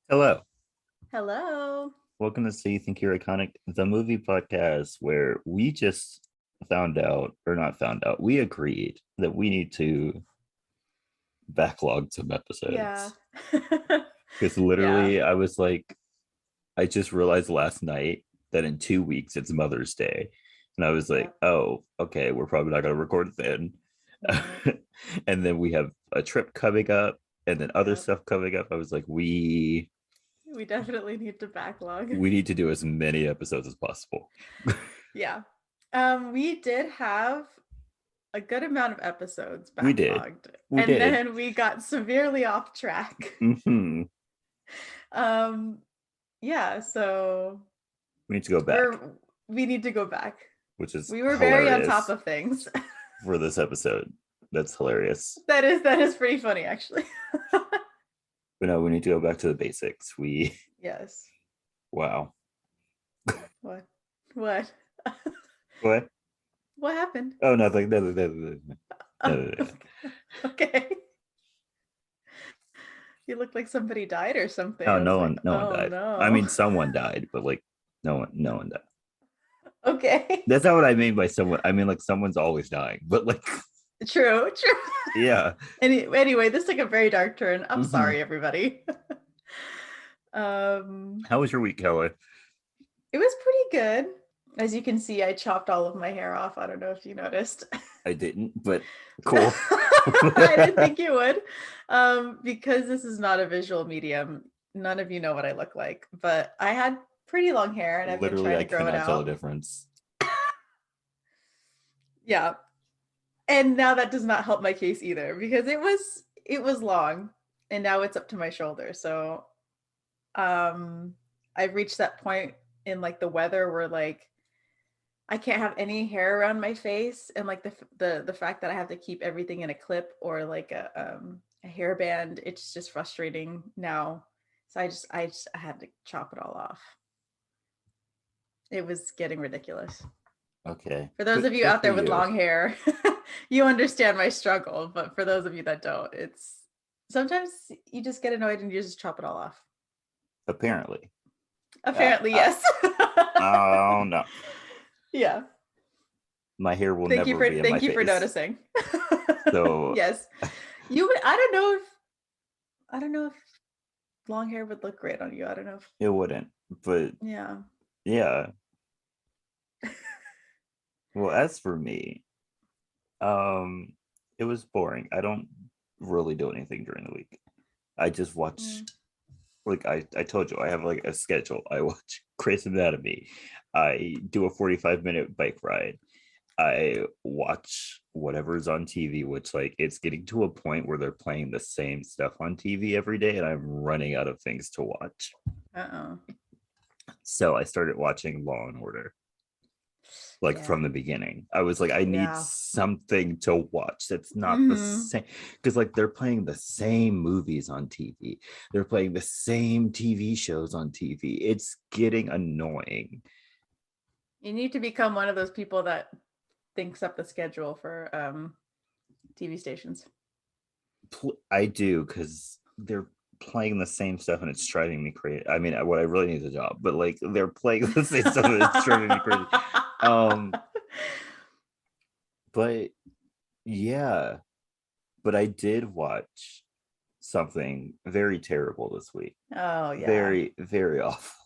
Hello. Hello. Welcome to So You Think You're Iconic, the movie podcast where we just found out, or not found out, we agreed that we need to backlog some Yeah. episodes. Because Yeah. literally, I was like, I just realized last night that in 2 weeks it's Mother's Day. And I was like, Yep. oh, okay, we're probably not going to record then. Nope. And then we have a trip coming up and then other Yep. stuff coming up. I was like, we We definitely need to backlog. we need to do as many episodes as possible. Yeah. We did have a good amount of episodes We did. backlogged, We and did. then we got severely off track. Hmm. Um, yeah, so We need to go back, we're we need to go back. which is We were very on top hilarious of things. for this episode. That's hilarious. That is pretty funny actually. But no, we need to go back to the basics. Yes. Wow. What? What? What? What happened? Oh, nothing. No. Okay. You look like somebody died or something. Oh, I was no like, one, no one oh died. I no. mean, someone died, but like, no one died. Okay. That's not what I mean by someone. I mean, like, someone's always dying, but like, True, true. yeah. Anyway, this took a very dark turn. I'm Hmm. sorry, everybody. um, How was your week, Kelly? it was pretty good. As you can see, I chopped all of my hair off. I don't know if you noticed. I didn't, but cool. I didn't think you would. Because this is not a visual medium. None of you know what I look like, but I had pretty long hair and I've been Literally, trying I to grow it cannot tell the out. difference. Yeah. And now that does not help my case either because it was long and now it's up to my shoulder. So um I've reached that point in like the weather where like I can't have any hair around my face and like the fact that I have to keep everything in a clip or like a hairband, it's just frustrating now. So I had to chop it all off. It was getting ridiculous. Okay. For those Good, of you good out for there with you. long hair, you understand my struggle. But for those of you that don't, it's sometimes you just get annoyed and you just chop it all off. Apparently. Uh, Apparently, uh, yes. oh no. Yeah. My hair will Thank you never for be in my thank you for face. noticing. So Yes. You would I don't know if long hair would look great on you. I don't know if it wouldn't. But yeah. yeah. Well, as for me, um, it was boring. I don't really do anything during the week. I just watch, Mm. like I told you, I have like a schedule. I watch Grey's Anatomy. I do a 45-minute bike ride. I watch whatever's on TV, which like it's getting to a point where they're playing the same stuff on TV every day, and I'm running out of things to watch. Uh-oh. So I started watching Law and Order, like Yeah. from the beginning. I was like, I need Yeah. something to watch that's not the Mm-hmm. same, because like they're playing the same movies on TV, they're playing the same TV shows on TV. It's getting annoying. You need to become one of those people that thinks up the schedule for TV stations. I do, because they're playing the same stuff and it's driving me crazy. I mean, what I really need is a job, but like they're playing the same stuff and it's driving me crazy. Um, but yeah, but I did watch something very terrible this week. Oh yeah. Very, very awful.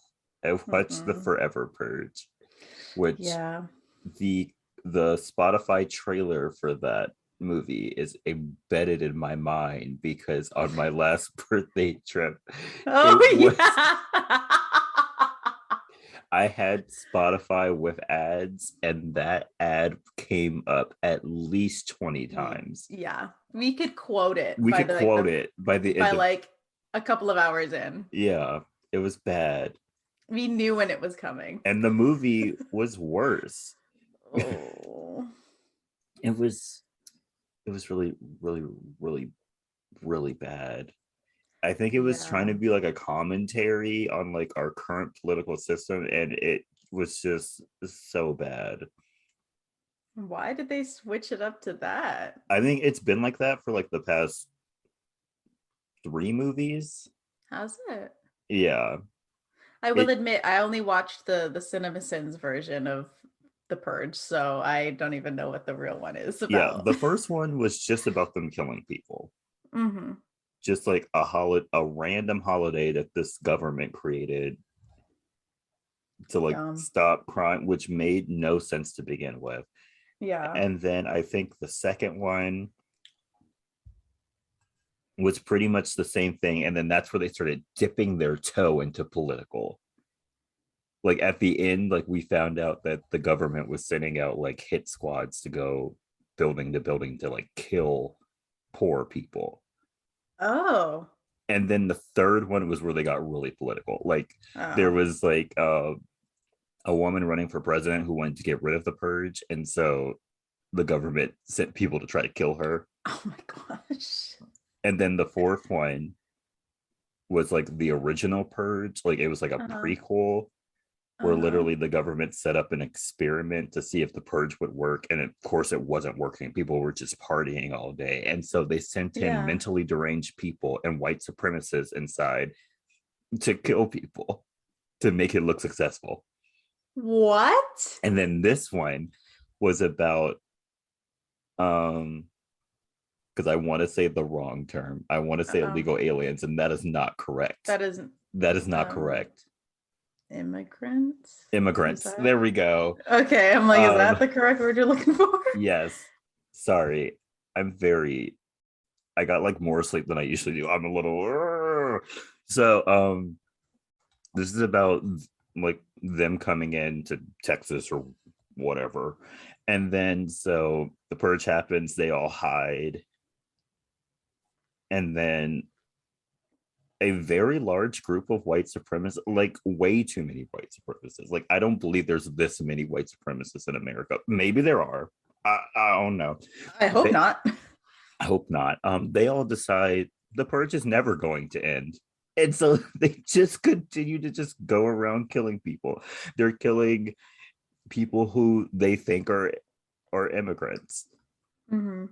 I watched the Mm-mm. Forever Purge, which Yeah. the the Spotify trailer for that movie is embedded in my mind because on my last birthday trip, it Oh was yeah. I had Spotify with ads, and that ad came up at least 20 times. Yeah. We could quote it We could quote it by the by end of, like a couple of hours in. yeah, it was bad. We knew when it was coming. And the movie was worse. Oh. It was really, really, really, really bad. I think it was trying Yeah. to be like a commentary on like our current political system, and it was just so bad. Why did they switch it up to that? I think it's been like that for like the past three movies. How's it? Yeah. I will It admit I only watched the CinemaSins version of The Purge, so I don't even know what the real one is yeah, about. the first one was just about them killing people. Hmm. Just like a random holiday that this government created to like Yum. stop crime, which made no sense to begin with. Yeah. And then I think the second one was pretty much the same thing. And then that's where they started dipping their toe into political. Like at the end, like we found out that the government was sending out like hit squads to go building to building to like kill poor people. Oh. And then the third one was where they got really political. Like there Oh. was like a woman running for president who wanted to get rid of the purge, and so the government sent people to try to kill her. Oh my gosh. And then the fourth one was like the original purge, like it was like a Uh-huh. prequel where Uh-huh. literally the government set up an experiment to see if the purge would work, and of course it wasn't working. People were just partying all day, and so they sent in Yeah. mentally deranged people and white supremacists inside to kill people to make it look successful. What? And then this one was about um because I want to say the wrong term. I want to say Uh-oh. illegal aliens, and that is not correct. That isn't That is not um correct. immigrants? Is Immigrants. that There we go. okay? I'm like, is that Um, the correct word you're looking for? yes. Sorry. I'm very I got like more sleep than I usually do. I'm a little so this is about like them coming into Texas or whatever. And then so the purge happens, they all hide. And then a very large group of white supremacists, like way too many white supremacists. Like, I don't believe there's this many white supremacists in America. Maybe there are. I don't know. I hope They, not. I hope not. They all decide the purge is never going to end. And so they just continue to just go around killing people. They're killing people who they think are immigrants. Hmm.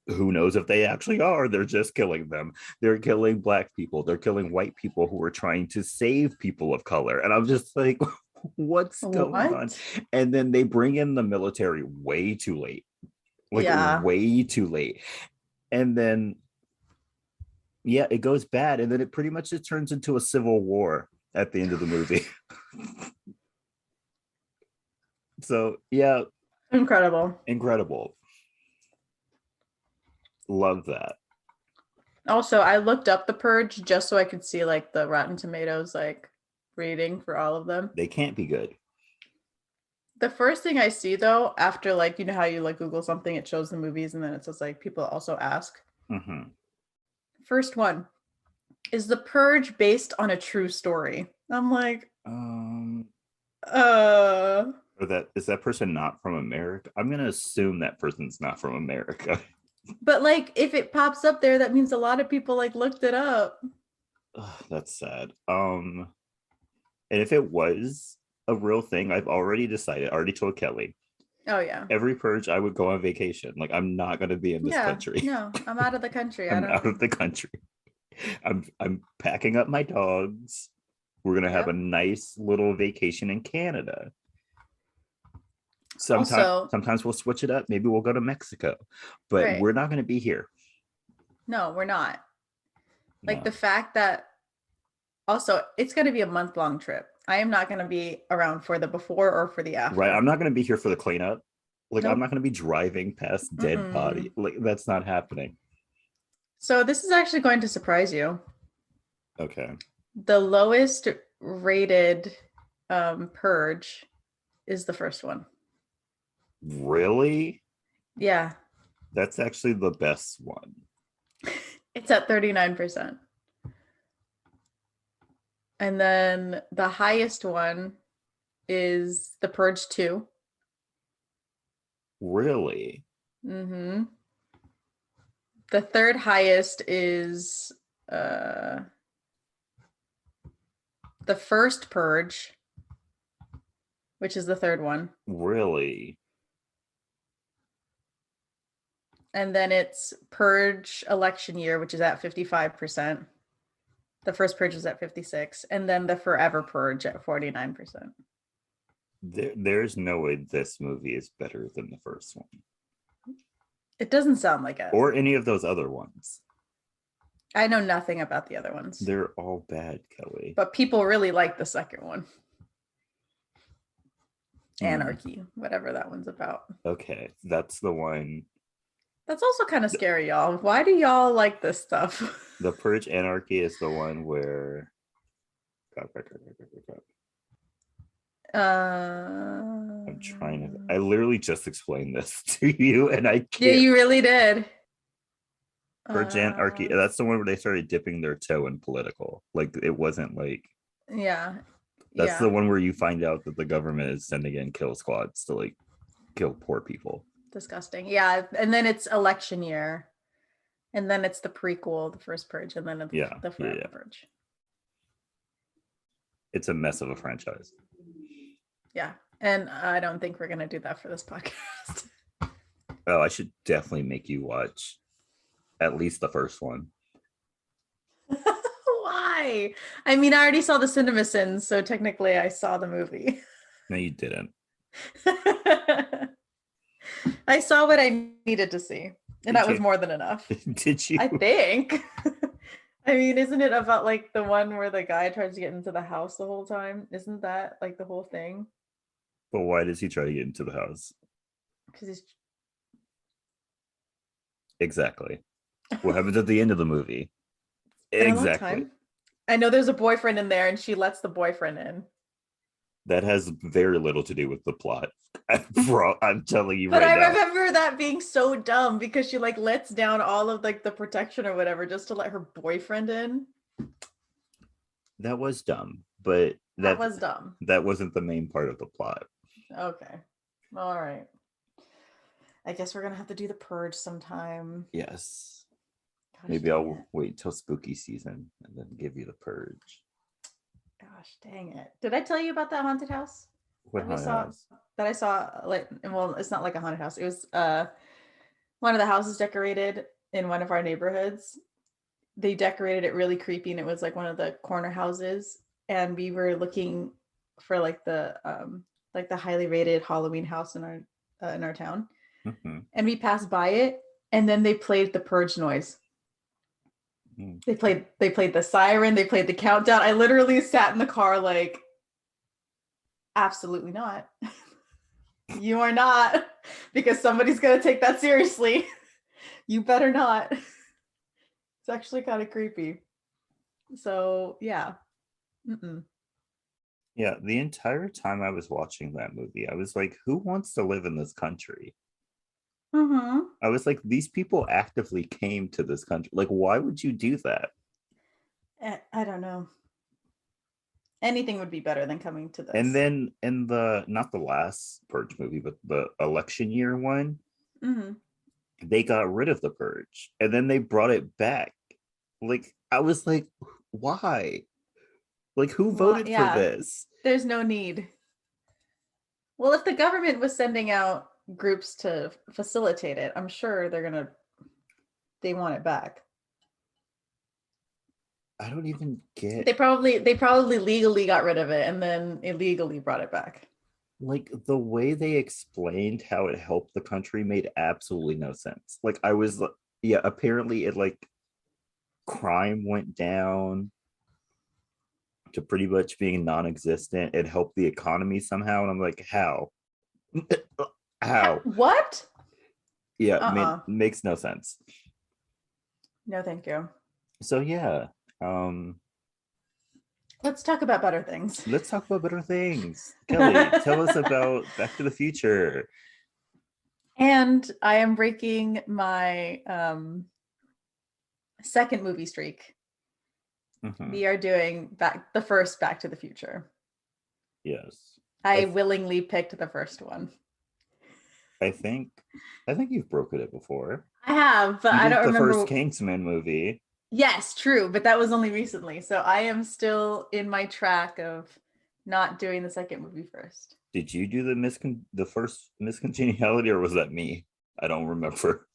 Who knows if they actually are? They're just killing them. They're killing black people. They're killing white people who are trying to save people of color. And I'm just like, what's going on? What? And then they bring in the military way too late, like Yeah. way too late. And then, yeah, it goes bad. And then it pretty much just turns into a civil war at the end of the movie. So, yeah, Incredible. incredible. Love that. Also, I looked up the Purge just so I could see like the Rotten Tomatoes like rating for all of them. They can't be good. The first thing I see though, after like you know how you like Google something, it shows the movies and then it says like people also ask. Mm-hmm. First one, is The Purge based on a true story? I'm like, Um, uh or that is that person not from America? I'm gonna assume that person's not from America. but like if it pops up there, that means a lot of people like looked it up. Ugh, that's sad. And if it was a real thing, I've already decided, I already told Kelley, Oh yeah. every purge I would go on vacation. Like I'm not gonna be in this Yeah. country. No, I'm out of the country. I I'm out of don't the country. I'm packing up my dogs. We're gonna have a Yep. nice little vacation in Canada. Also, Sometimes we'll switch it up. Maybe we'll go to Mexico, but right. we're not gonna be here. No, we're not. Like the No. fact that also it's going to be a month-long trip. I am not going to be around for the before or for the Right. I'm after. not gonna be here for the cleanup. Like I'm not Nope. gonna be driving past dead Mm-mm. body. Like that's not happening. So this is actually going to surprise you. Okay. The lowest rated purge is the first one. Really? Yeah, That's actually the best one. it's at 39%. And then the highest one is the Purge 2. Really? Mm-hmm. The third highest is uh the first Purge, which is the third one. Really? And then it's Purge election year, which is at 55%. The first Purge is at 56, and then the Forever Purge at 49%. There's no way this movie is better than the first one. It doesn't sound like it. Or any of those other ones. I know nothing about the other ones. They're all bad, Kelley. But people really like the second one. Anarchy, whatever that one's about. Okay, that's the one. That's also kind of scary, y'all. Why do y'all like this stuff? The Purge Anarchy is the one where... I'm trying to... I literally just explained this to you, and I can't... Yeah, you really did. Purge Anarchy, that's the one where they started dipping their toe in political. Like, it wasn't like... Yeah. That's the one where you find out that the government is sending in kill squads to, like, kill poor people. Disgusting. Yeah, and then it's election year. And then it's the prequel, the first Purge, and then the Forever Purge. It's a mess of a franchise. Yeah, and I don't think we're going to do that for this podcast. Oh, I should definitely make you watch at least the first one. Why? I mean, I already saw the CinemaSins, so technically I saw the movie. No, you didn't. I saw what I needed to see, and that was more than enough. Did you? I think. I mean, isn't it about like the one where the guy tries to get into the house the whole time? Isn't that like the whole thing? But why does he try to get into the house? Because he's... Exactly. What happens at the end of the movie? Exactly. I know there's a boyfriend in there, and she lets the boyfriend in. That has very little to do with the plot. Bro, I'm telling you but right now. But I remember that being so dumb because she like lets down all of like the protection or whatever just to let her boyfriend in. That was dumb, but that was dumb. That wasn't the main part of the plot. Okay. All right. I guess we're gonna have to do the Purge sometime. Yes. Gosh, maybe I'll wait till spooky season and then give you the Purge. Gosh, dang it. Did I tell you about that haunted house? What haunted house? That I saw, like, well, it's not like a haunted house. It was one of the houses decorated in one of our neighborhoods. They decorated it really creepy, and it was like one of the corner houses. And we were looking for like the highly rated Halloween house in our town. Mm-hmm. And we passed by it, and then they played the Purge noise. They played the siren, they played the countdown. I literally sat in the car like, absolutely not. You are not, because somebody's gonna take that seriously. You better not. It's actually kind of creepy. So yeah. Yeah, the entire time I was watching that movie, I was like, who wants to live in this country? I was like, these people actively came to this country. Like, why would you do that? I don't know. Anything would be better than coming to this. And then in not the last Purge movie, but the election year one, they got rid of the Purge and then they brought it back. Like, I was like, why? Like, who voted for this? There's no need. Well, if the government was sending out groups to facilitate it, I'm sure they want it back. I don't even get... They probably legally got rid of it and then illegally brought it back. Like, the way they explained how it helped the country made absolutely no sense. Like, I was, yeah, apparently it, like, crime went down to pretty much being non-existent. It helped the economy somehow, and I'm like, how? How? What? Yeah, makes no sense. No, thank you. So yeah, let's talk about better things. Let's talk about better things. Kelley, tell us about Back to the Future. And I am breaking my second movie streak. We are doing the first Back to the Future. Yes. I willingly picked the first one. I think you've broken it before. I have, but I don't remember. The first Kingsman movie. Yes, true, but that was only recently. So I am still in my track of not doing the second movie first. Did you do the first Miscongeniality, or was that me? I don't remember.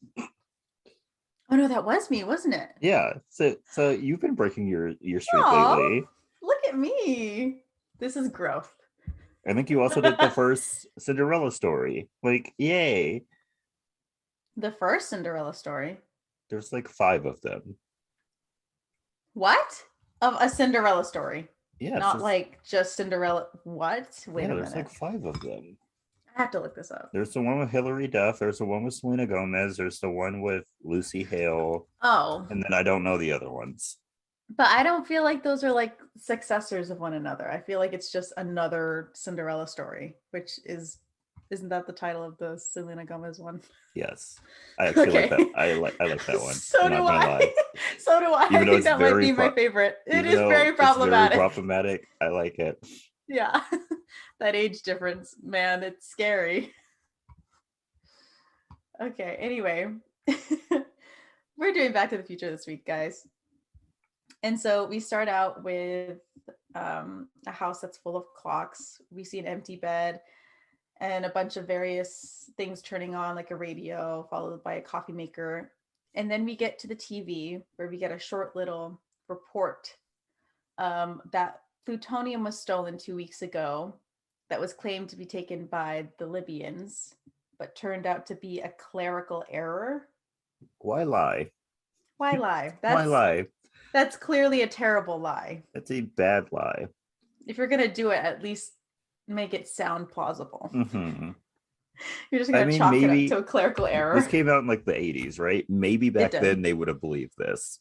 Oh Oh no, that was me, wasn't it? Yeah. So you've been breaking your streak Oh, lately. look at me. This is growth. I think you also did the first Cinderella story. Like, yay. The first Cinderella story. There's like 5 of them. What? Of a Cinderella story. Yeah, Not like just Cinderella. What? Wait a there's minute. like 5 of them. I have to look this up. There's the one with Hilary Duff. There's the one with Selena Gomez. There's the one with Lucy Hale. Oh, And then I don't know the other ones. but I don't feel like those are like successors of one another. I feel like it's just another Cinderella story, which isn't that the title of the Selena Gomez one? Yes. I actually like Okay. that. I like that one. So I'm do not gonna I. lie. So do I. Even I though think it's that might very be my favorite. It even is though very it's very problematic. problematic, I like it. Yeah. That age difference, man, it's scary. Okay, anyway. We're doing Back to the Future this week, guys. And so we start out with a house that's full of clocks. We see an empty bed and a bunch of various things turning on, like a radio, followed by a coffee maker. And then we get to the TV where we get a short little report that plutonium was stolen 2 weeks ago, that was claimed to be taken by the Libyans, but turned out to be a clerical error. Why lie? Why lie? Why lie? That's clearly a terrible lie. That's a bad lie. If you're gonna do it, at least make it sound plausible. Mm-hmm. You're just gonna chalk it up to a clerical error. This came out in like the 80s, right? Maybe back then they would have believed this.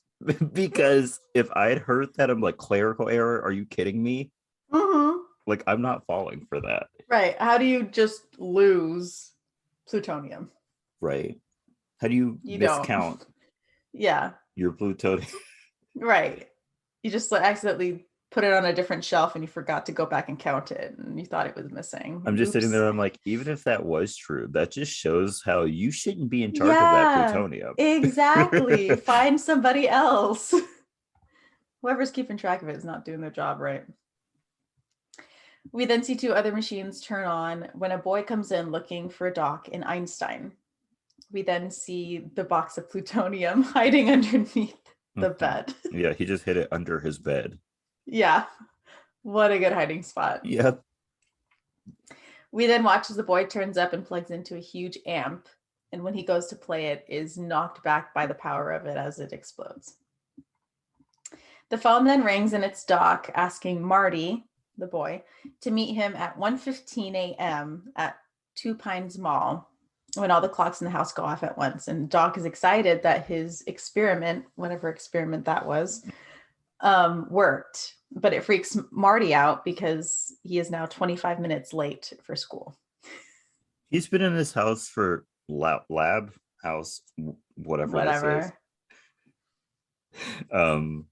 Because if I had heard that, I'm like, clerical error, are you kidding me? Mm-hmm. Like, I'm not falling for that. Right. How do you just lose plutonium? Right. How do you discount your plutonium? Right. You just accidentally put it on a different shelf and you forgot to go back and count it and you thought it was missing. I'm just sitting there, I'm like, even if that was true, that just shows how you shouldn't be in charge of that plutonium. Exactly. Find somebody else. Whoever's keeping track of it is not doing their job right. We then see 2 other machines turn on when a boy comes in looking for Doc and Einstein. We then see the box of plutonium hiding underneath the bed. Yeah, he just hid it under his bed. Yeah. What a good hiding spot. Yep. We then watch as the boy turns up and plugs into a huge amp. And when he goes to play it, is knocked back by the power of it as it explodes. The phone then rings and it's Doc asking Marty, the boy, to meet him at 1:15 a.m. at Two Pines Mall when all the clocks in the house go off at once. And Doc is excited that his experiment, whatever experiment that was, worked. But it freaks Marty out because he is now 25 minutes late for school. He's been in this house for lab house, whatever. This is.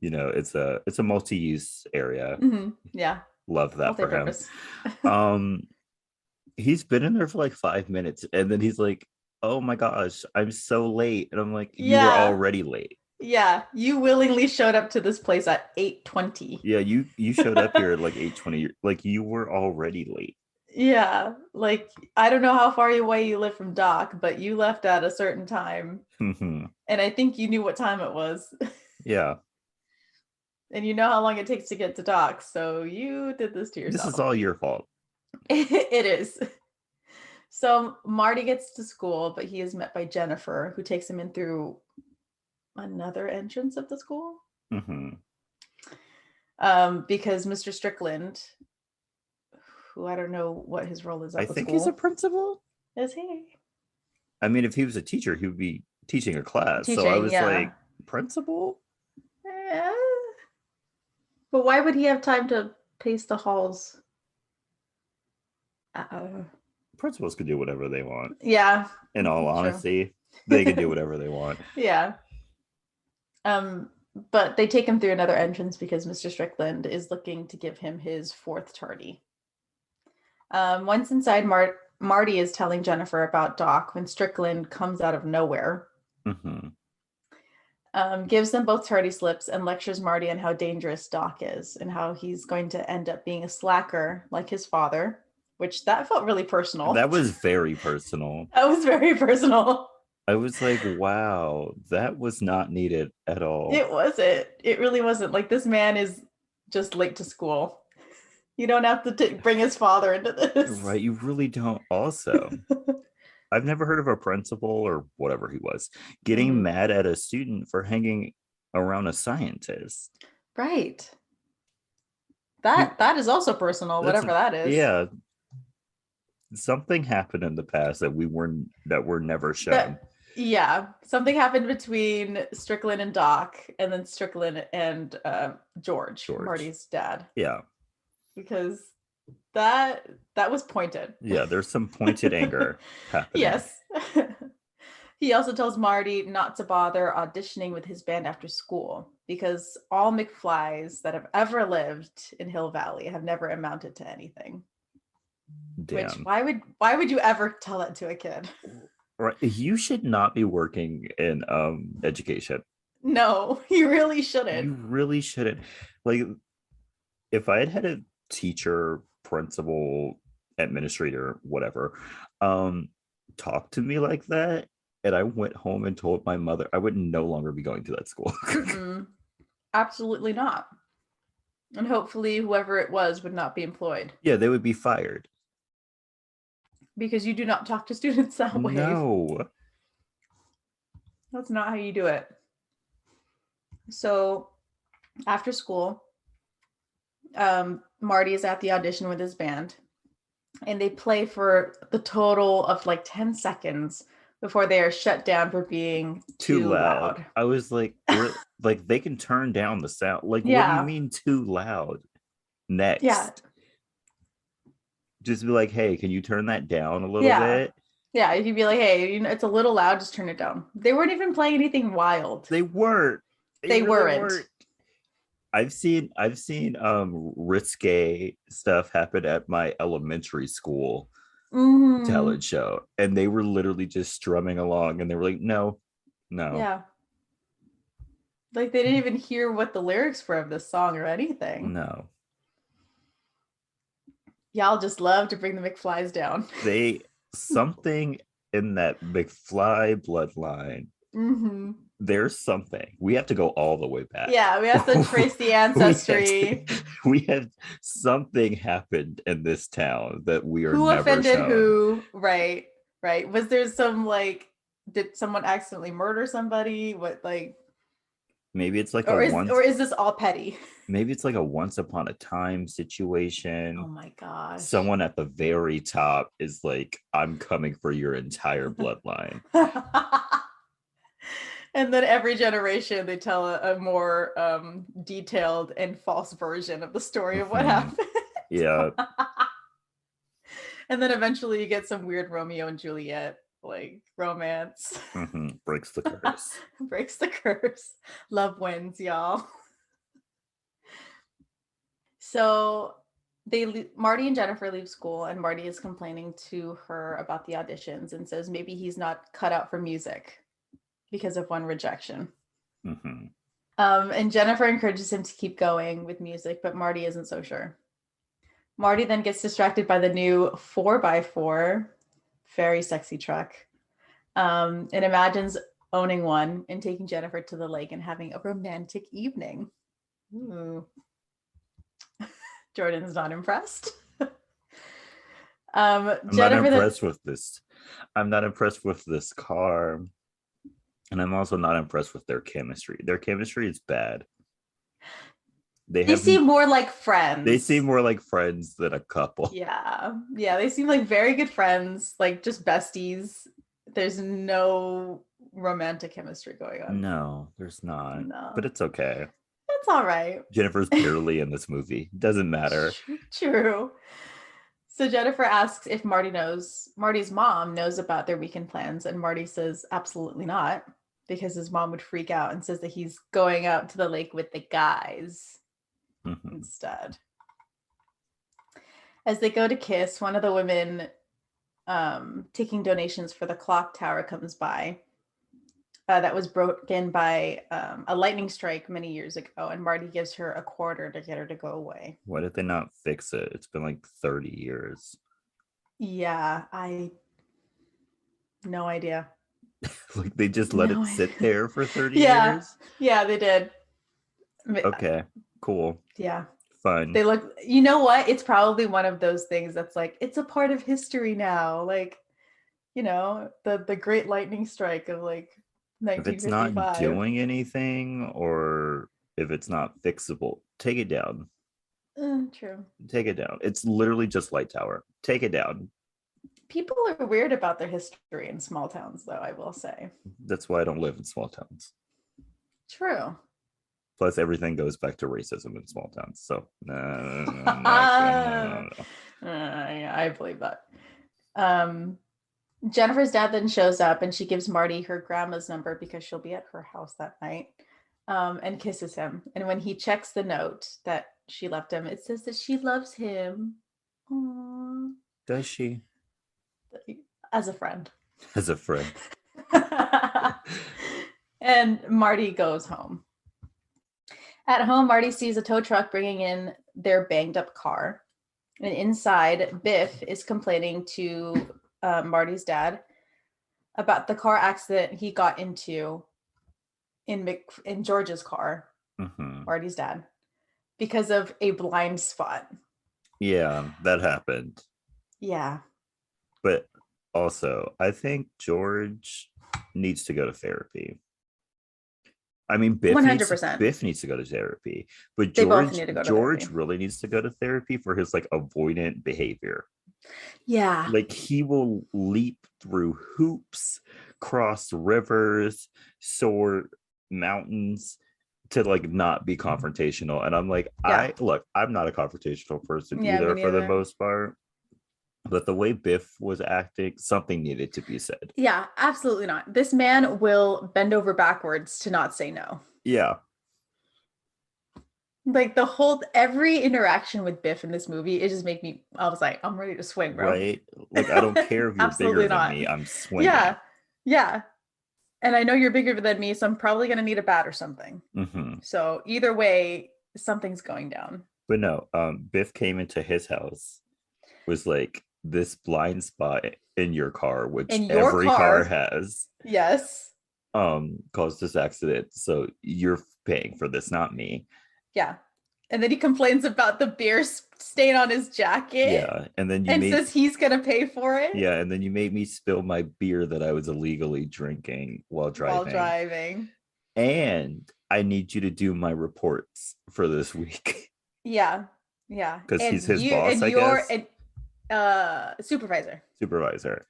It's a multi-use area. Mm-hmm. Yeah, love that for him. He's been in there for like 5 minutes and then he's like, oh my gosh, I'm so late. And I'm like, you were already late. Yeah, you willingly showed up to this place at 8:20. Yeah, you showed up here at like 8:20. Like, you were already late. Yeah, like, I don't know how far away you live from Doc, but you left at a certain time. Mm-hmm. And I think you knew what time it was. Yeah. And you know how long it takes to get to Doc, so you did this to yourself. This is all your fault. It is. So Marty gets to school, but he is met by Jennifer, who takes him in through another entrance of the school. Mm-hmm. Because Mr. Strickland, who I don't know what his role is at the I think school. He's a principal. Is he? I mean, if he was a teacher, he would be teaching a class. So I was like, principal? Yeah. But why would he have time to pace the halls? Principals could do whatever they want. Yeah. In all honesty, they can do whatever they want. Yeah. But they take him through another entrance because Mr. Strickland is looking to give him his 4th tardy. Once inside, Marty is telling Jennifer about Doc when Strickland comes out of nowhere. Mm-hmm. Gives them both tardy slips and lectures Marty on how dangerous Doc is and how he's going to end up being a slacker like his father, which that felt really personal. That was very personal. That was very personal. I was like, wow, that was not needed at all. It wasn't. It really wasn't. Like, this man is just late to school. You don't have to bring his father into this. Right? You really don't. Also, I've never heard of a principal or whatever he was getting Mhm. mad at a student for hanging around a scientist. Right. He, That is also personal, that's whatever that is. yeah. Something happened in the past that were never shown. That yeah, something happened between Strickland and Doc, and then Strickland and George, George. Marty's dad, Yeah, because that that was pointed. yeah. There's some pointed anger happening. Yes. He also tells Marty not to bother auditioning with his band after school because all McFlys that have ever lived in Hill Valley have never amounted to anything. Which Damn. why would you ever tell that to a kid? Right. You should not be working in education. No, you really shouldn't. You really shouldn't. Like, if I had had a teacher, principal, administrator, whatever, um, talk to me like that, and I went home and told my mother, I would no longer be going to that school. Absolutely not. And hopefully whoever it was would not be employed. Yeah, they would be fired. Because you do not talk to students that way. No. That's not how you do it. So after school, Marty is at the audition with his band, and they play for the total of like 10 seconds before they are shut down for being Too too loud. loud. I was like, like they can turn down the sound. Like, what do you Yeah. mean too loud? Next. Yeah. Just be like, hey, can you turn that down a little Yeah. bit? Yeah. You'd be like, hey, it's a little loud, just turn it down. They weren't even playing anything wild. They weren't. They really weren't. I've seen risque stuff happen at my elementary school talent show, and they were literally just strumming along, and they were like, no. Yeah. Like, they didn't even hear what the lyrics were of this song or anything. No. Y'all just love to bring the McFlys down. Something in that McFly bloodline. There's something. We have to go all the way back. Yeah, we have to trace the ancestry. we have something happened in this town that we are who never offended shown. Who? Right. Was there some, like, did someone accidentally murder somebody? What, like, maybe it's like or is this all petty? Maybe it's like a once upon a time situation. Oh my gosh. Someone at the very top is like, I'm coming for your entire bloodline. And then every generation they tell a more detailed and false version of the story of what happened. Yeah. And then eventually you get some weird Romeo and Juliet like romance. Breaks the curse. Breaks the curse. Love wins, y'all. So Marty and Jennifer leave school, and Marty is complaining to her about the auditions and says maybe he's not cut out for music because of one rejection. And Jennifer encourages him to keep going with music, but Marty isn't so sure. Marty then gets distracted by the new 4x4, very sexy truck, and imagines owning one and taking Jennifer to the lake and having a romantic evening. Ooh. Jordan's not impressed. I'm not impressed with this. I'm not impressed with this car. And I'm also not impressed with their chemistry. Their chemistry is bad. They seem more like friends. They seem more like friends than a couple. Yeah. Yeah, they seem like very good friends, like just besties. There's no romantic chemistry going on. No, there's not. No. But it's okay. It's all right. Jennifer's barely in this movie. Doesn't matter. True. So Jennifer asks if Marty's mom knows about their weekend plans, and Marty says absolutely not, because his mom would freak out and says that he's going out to the lake with the guys instead. As they go to kiss, one of the women taking donations for the clock tower comes by. That was broken by a lightning strike many years ago, and Marty gives her a quarter to get her to go away. Why did they not fix it? It's been like 30 years. Yeah, no idea. Like they just let No. it sit there for 30 Yeah. years? Yeah, they did. Okay, cool, Yeah. fun. They look, you know what? It's probably one of those things that's like, it's a part of history now. Like, the great lightning strike of like If it's not 1955. doing anything or if it's not fixable, take it down. True. Take it down. It's literally just light tower. Take it down. People are weird about their history in small towns, though, I will say. That's why I don't live in small towns. True. Plus, everything goes back to racism in small towns. So, no, Yeah, I believe that. Jennifer's dad then shows up and she gives Marty her grandma's number because she'll be at her house that night, and kisses him. And when he checks the note that she left him, it says that she loves him. Aww. Does she? As a friend. As a friend. And Marty goes home. At home, Marty sees a tow truck bringing in their banged up car. And inside, Biff is complaining to Marty's dad about the car accident he got into in George's car, Marty's dad, because of a blind spot. Yeah, that happened. Yeah. But also, I think George needs to go to therapy. I mean, Biff 100%. Needs to go to therapy, but They both need to go to George therapy. really needs to go to therapy for his like avoidant behavior. Yeah. Like he will leap through hoops, cross rivers, soar mountains to like not be confrontational. And I'm like, Yeah. I'm not a confrontational person Yeah, either me for the neither. most part. But the way Biff was acting, something needed to be said. Yeah, absolutely not. This man will bend over backwards to not say no. Yeah. Like every interaction with Biff in this movie, it just made me, I was like, I'm ready to swing, bro. Right? Like, I don't care if you're Absolutely bigger than not. me. I'm swinging. Yeah. Yeah. And I know you're bigger than me, so I'm probably going to need a bat or something. Mm-hmm. So either way, something's going down. But no, Biff came into his house, was like, this blind spot in your car, which In your every car has, yes, caused this accident. So you're paying for this, not me. yeah. And then he complains about the beer stain on his jacket. Yeah, and then says he's gonna pay for it. Yeah, and then you made me spill my beer that I was illegally drinking while driving. And I need you to do my reports for this week. Yeah, yeah. Because he's his boss, and I you're guess. Supervisor.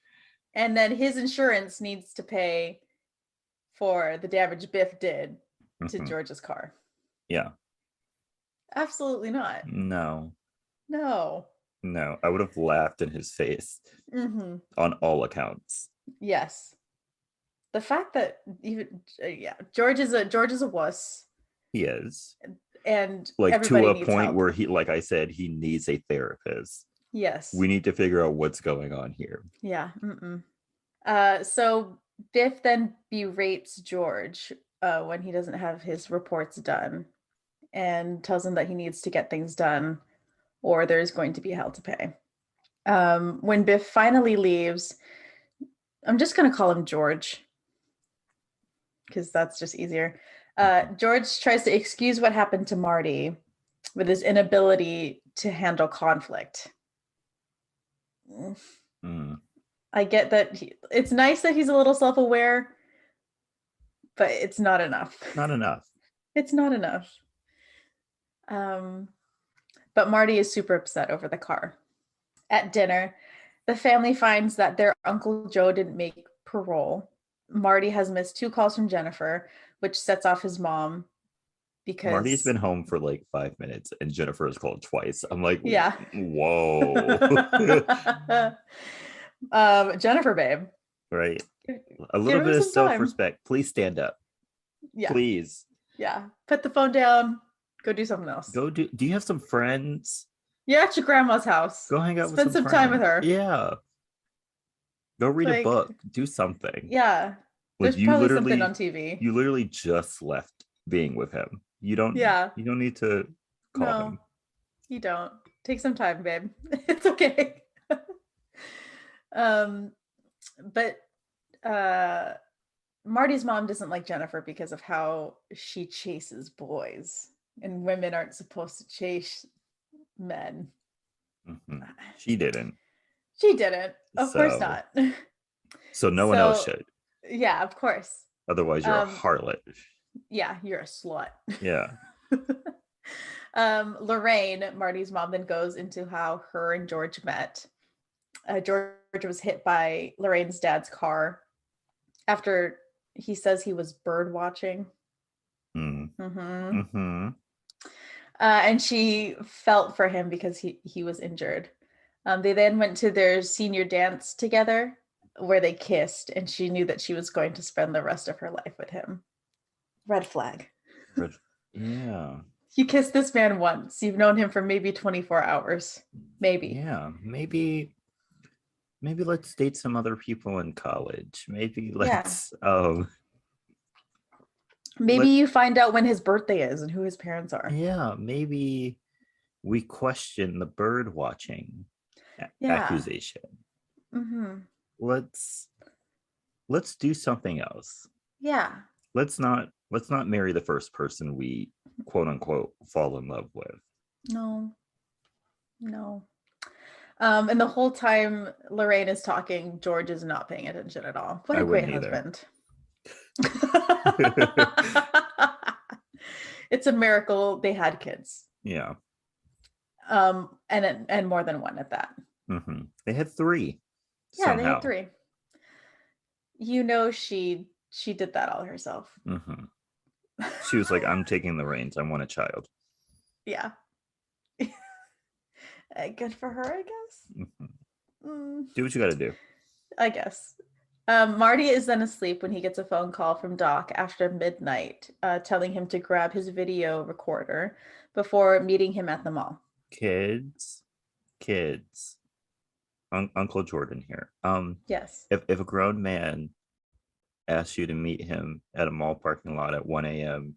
And then his insurance needs to pay for the damage Biff did to George's car. Yeah. Absolutely not. No. I would have laughed in his face on all accounts. Yes. The fact that George is a wuss. He is. And like to a point help. Where he, like I said, he needs a therapist. Yes. We need to figure out what's going on here. Yeah. So Biff then berates George when he doesn't have his reports done and tells him that he needs to get things done or there's going to be hell to pay. When Biff finally leaves, I'm just going to call him George because that's just easier. George tries to excuse what happened to Marty with his inability to handle conflict. I get that it's nice that he's a little self-aware, but it's not enough. It's not enough. But Marty is super upset over the car. At dinner, the family finds that their Uncle Joe didn't make parole. Marty has missed 2 calls from Jennifer, which sets off his mom because Marty's been home for like 5 minutes and Jennifer has called twice. I'm like, yeah. Whoa. Jennifer, babe. Right. A little bit of self-respect. Please stand up. Yeah. Please. Yeah. Put the phone down. Go do something else. Do you have some friends? You're at your grandma's house. Go hang out with Spend some time with her. Yeah. Go read a book. Do something. Yeah. There's probably something on TV. You literally just left being with him. You don't need to call him. You don't. Take some time, babe. It's okay. But Marty's mom doesn't like Jennifer because of how she chases boys, and women aren't supposed to chase men. Mhm. She didn't. She didn't. Of course So not. so no one else So, should. yeah, of course. Otherwise, you're a harlot. Yeah, you're a slut. Yeah. Lorraine, Marty's mom, then goes into how her and George met. George was hit by Lorraine's dad's car after he says he was bird watching. Mm. Mm-hmm. Mm-hmm. And she felt for him because he was injured. They then went to their senior dance together where they kissed, and she knew that she was going to spend the rest of her life with him. Red flag. Yeah. You kissed this man once. You've known him for maybe 24 hours. Maybe. Yeah. Maybe let's date some other people in college. Maybe let's maybe you find out when his birthday is and who his parents are. Yeah, maybe we question the bird watching accusation. Mm-hmm. Let's do something else. Yeah. Let's not marry the first person we quote unquote fall in love with. No. And the whole time Lorraine is talking, George is not paying attention at all. What a great husband. It's a miracle they had kids. Yeah. And more than one at that. Mm-hmm. They had 3. Yeah, somehow. they had 3. You know, she did that all herself. Mm-hmm. She was like, I'm taking the reins. I want a child. Yeah. Good for her, I guess. Mm-hmm. Do what you got to do. I guess. Marty is then asleep when he gets a phone call from Doc after midnight, telling him to grab his video recorder before meeting him at the mall. Kids. Uncle Jordan here. Yes. If a grown man asks you to meet him at a mall parking lot at 1 a.m.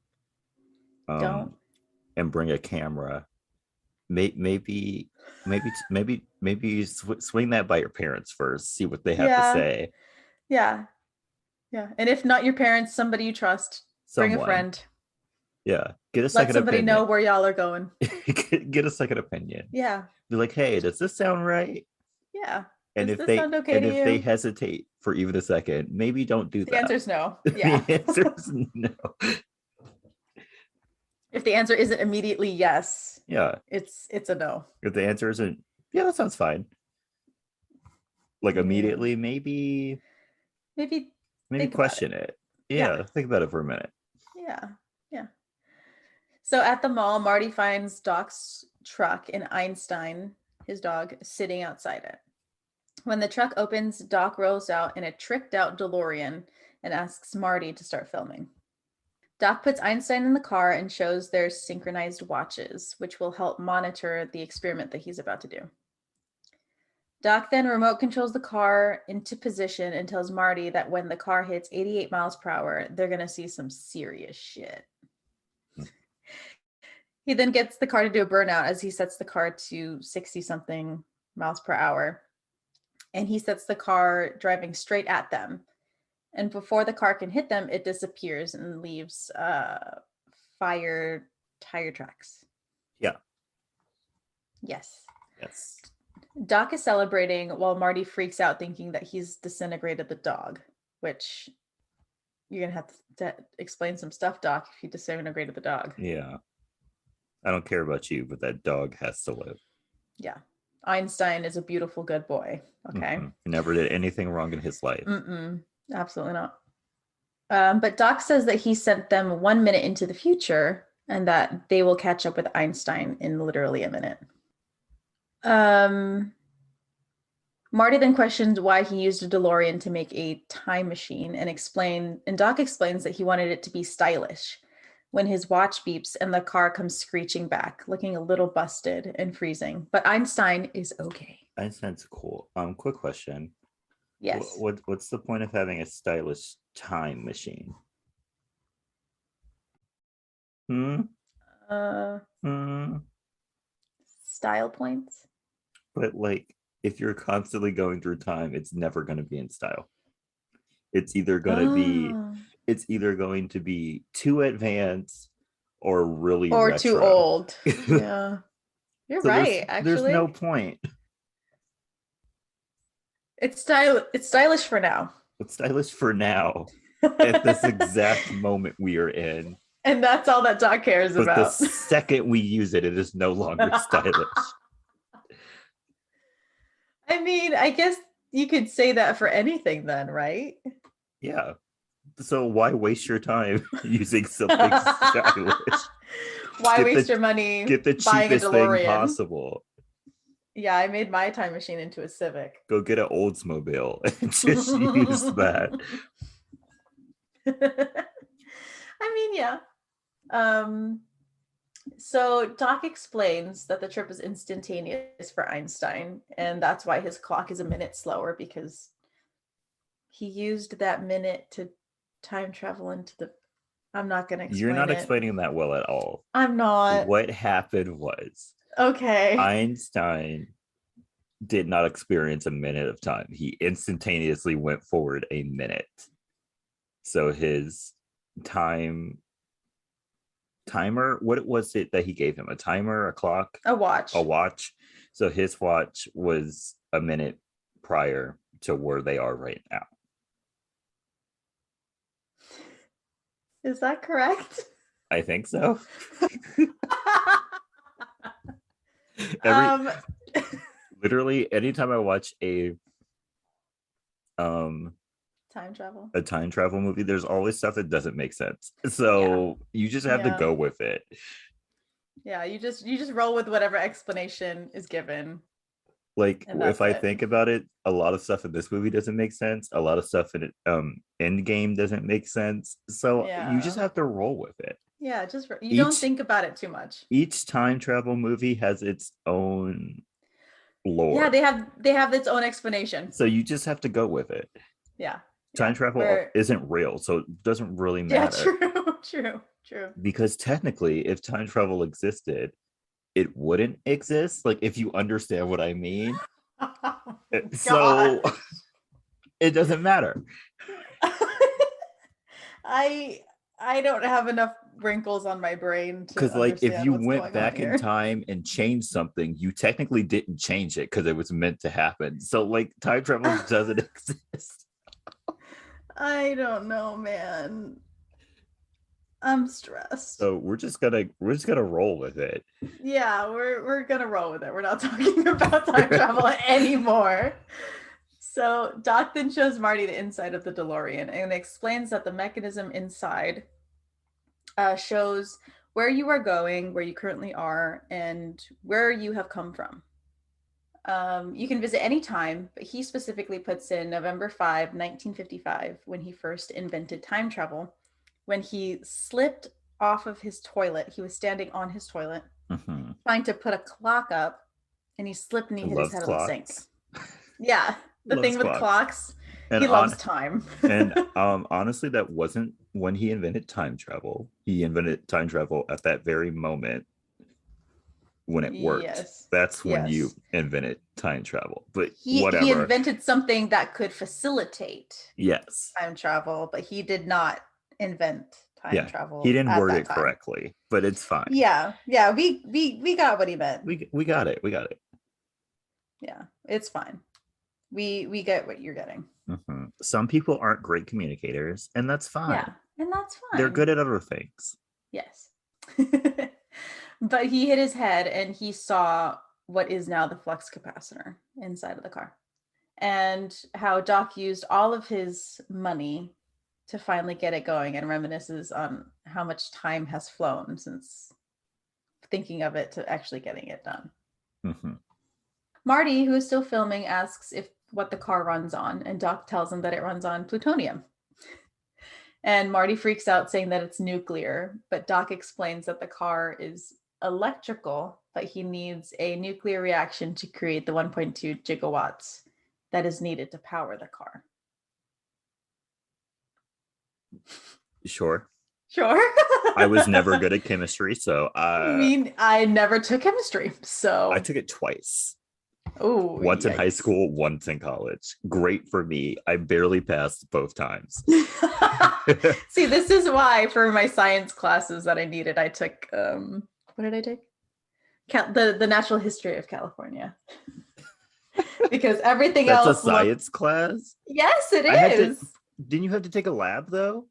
Don't. And bring a camera, maybe you swing that by your parents first, see what they have to say. Yeah. And if not your parents, somebody you trust. Bring a friend. Yeah. Get a second Let somebody opinion. Know where y'all are going. Get a second opinion. Yeah. Be like, hey, does this sound right? Yeah. And does this sound okay to you? They hesitate for even a second, maybe don't do that. The answer's no. Yeah. The answer's no. If the answer isn't immediately yes, yeah, it's a no. If the answer isn't, yeah, that sounds fine. Like immediately, maybe question it. Yeah, think about it for a minute. Yeah. So at the mall, Marty finds Doc's truck and Einstein, his dog, sitting outside it. When the truck opens, Doc rolls out in a tricked out DeLorean and asks Marty to start filming. Doc puts Einstein in the car and shows their synchronized watches, which will help monitor the experiment that he's about to do. Doc then remote controls the car into position and tells Marty that when the car hits 88 miles per hour, they're going to see some serious shit. He then gets the car to do a burnout as he sets the car to 60-something miles per hour. And he sets the car driving straight at them. And before the car can hit them, it disappears and leaves fire tire tracks. Yeah. Yes. Yes. Doc is celebrating while Marty freaks out thinking that he's disintegrated the dog, which you're going to have to explain some stuff, Doc, if you disintegrated the dog. Yeah. I don't care about you, but that dog has to live. Yeah. Einstein is a beautiful, good boy. Okay. Mm-hmm. He never did anything wrong in his life. Absolutely not. But Doc says that he sent them 1 minute into the future and that they will catch up with Einstein in literally a minute. Marty then questions why he used a DeLorean to make a time machine and Doc explains that he wanted it to be stylish when his watch beeps and the car comes screeching back, looking a little busted and freezing. But Einstein is okay. Einstein's cool. Quick question. Yes. What's the point of having a stylish time machine? Style points. But like, if you're constantly going through time, it's never going to be in style. It's either going to be too advanced or really Or too retro. old. Yeah. You're So right, there's no actually. point. It's stylish for now. It's stylish for now at this exact moment we are in. And that's all that Doc cares But the about. second we use it, it is no longer stylish. I mean, I guess you could say that for anything then, right? Yeah. So why waste your time using something stylish? Why waste your money Get the buying a cheapest thing DeLorean? possible. Yeah, I made my time machine into a Civic. Go get an Oldsmobile and just use that. I mean, yeah. So Doc explains that the trip is instantaneous for Einstein, and that's why his clock is a minute slower, because he used that minute to time travel into the. I'm not going to explain. You're not explaining that well at all. I'm not. What happened was Okay. Einstein did not experience a minute of time. He instantaneously went forward a minute. So his timer, what was it that he gave him? A timer, a clock? A watch. A watch. So his watch was a minute prior to where they are right now. Is that correct? I think so. Literally, anytime I watch a time travel movie, there's always stuff that doesn't make sense. So you just have to go with it. Yeah, you just roll with whatever explanation is given. Like, if I think about it, a lot of stuff in this movie doesn't make sense. A lot of stuff in Endgame doesn't make sense. So you just have to roll with it. Yeah, you don't think about it too much. Each time travel movie has its own lore. Yeah, they have its own explanation. So you just have to go with it. Yeah. Time travel isn't real, so it doesn't really matter. Yeah, true. Because technically, if time travel existed, it wouldn't exist. Like, if you understand what I mean. So it doesn't matter. I don't have enough wrinkles on my brain to, because like, if you went back in time and changed something, you technically didn't change it because it was meant to happen. So like, time travel doesn't exist. I don't know, man. I'm stressed. So we're just gonna roll with it. Yeah, we're gonna roll with it. We're not talking about time travel anymore. So Doc then shows Marty the inside of the DeLorean and explains that the mechanism inside shows where you are going, where you currently are, and where you have come from. You can visit any time, but he specifically puts in November 5, 1955, when he first invented time travel. When he slipped off of his toilet, he was standing on his toilet, trying to put a clock up, and he slipped and he hit his head on the sink. Yeah, the thing with clocks. And he loves time. And honestly, that wasn't when he invented time travel. He invented time travel at that very moment when it worked. Yes. That's when you invented time travel. But whatever. He invented something that could facilitate time travel, but he did not invent time travel. He didn't word it correctly, but it's fine. We got what he meant. We got it. Yeah, it's fine. We get what you're getting. Some people aren't great communicators, and that's fine. Yeah, and that's fine. They're good at other things. Yes. But he hit his head and he saw what is now the flux capacitor inside of the car, and how Doc used all of his money to finally get it going, and reminisces on how much time has flown since thinking of it to actually getting it done. Marty, who is still filming, asks if what the car runs on, and Doc tells him that it runs on plutonium. And Marty freaks out, saying that it's nuclear, but Doc explains that the car is electrical, but he needs a nuclear reaction to create the 1.2 gigawatts that is needed to power the car. Sure. I was never good at chemistry, so I mean, I never took chemistry, so I took it twice. Oh, Once in high yikes. school, once in college. Great for me. I barely passed both times. See, this is why for my science classes that I needed, I took what did I take? The natural history of California. Because everything That's a else looked. science class. Yes, it I had to. is. Didn't you have to take a lab though?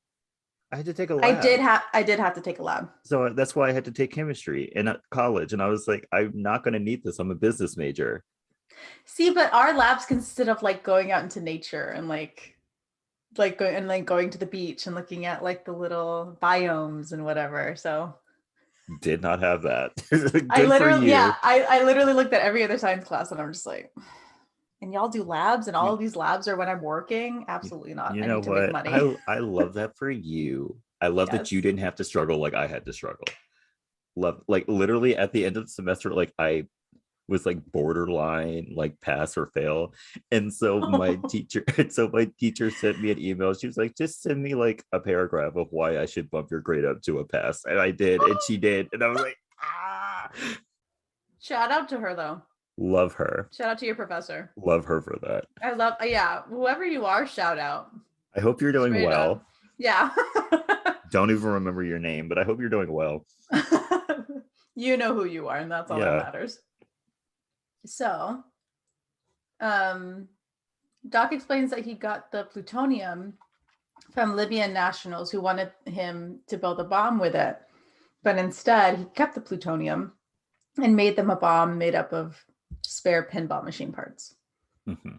I had to take a I lab. did have to take a lab. So that's why I had to take chemistry in college. And I was like, I'm not going to need this. I'm a business major. See, but our labs consisted of like going out into nature and going to the beach and looking at like the little biomes and whatever. So Did not have that. I Good for literally, you. yeah, I literally looked at every other science class and I'm just like, and y'all do labs and all You, of these labs are when I'm working? Absolutely not. you I know need to make what? money. I love that for you. I love that you Yes. didn't have to struggle like I had to struggle. Love, like literally at the end of the semester, like I was like borderline like pass or fail. And so my teacher sent me an email. She was like, just send me like a paragraph of why I should bump your grade up to a pass. And I did, and she did. And I was like, ah, Shout out to her though. love her. Shout out to your professor. Love her for that. I love, yeah, whoever you are, shout out. I hope you're doing Straight up. well. Yeah. Don't even remember your name, but I hope you're doing well. You know who you are, and that's all that Yeah. matters. So, Doc explains that he got the plutonium from Libyan nationals who wanted him to build a bomb with it. But instead, he kept the plutonium and made them a bomb made up of spare pinball machine parts. Mm-hmm.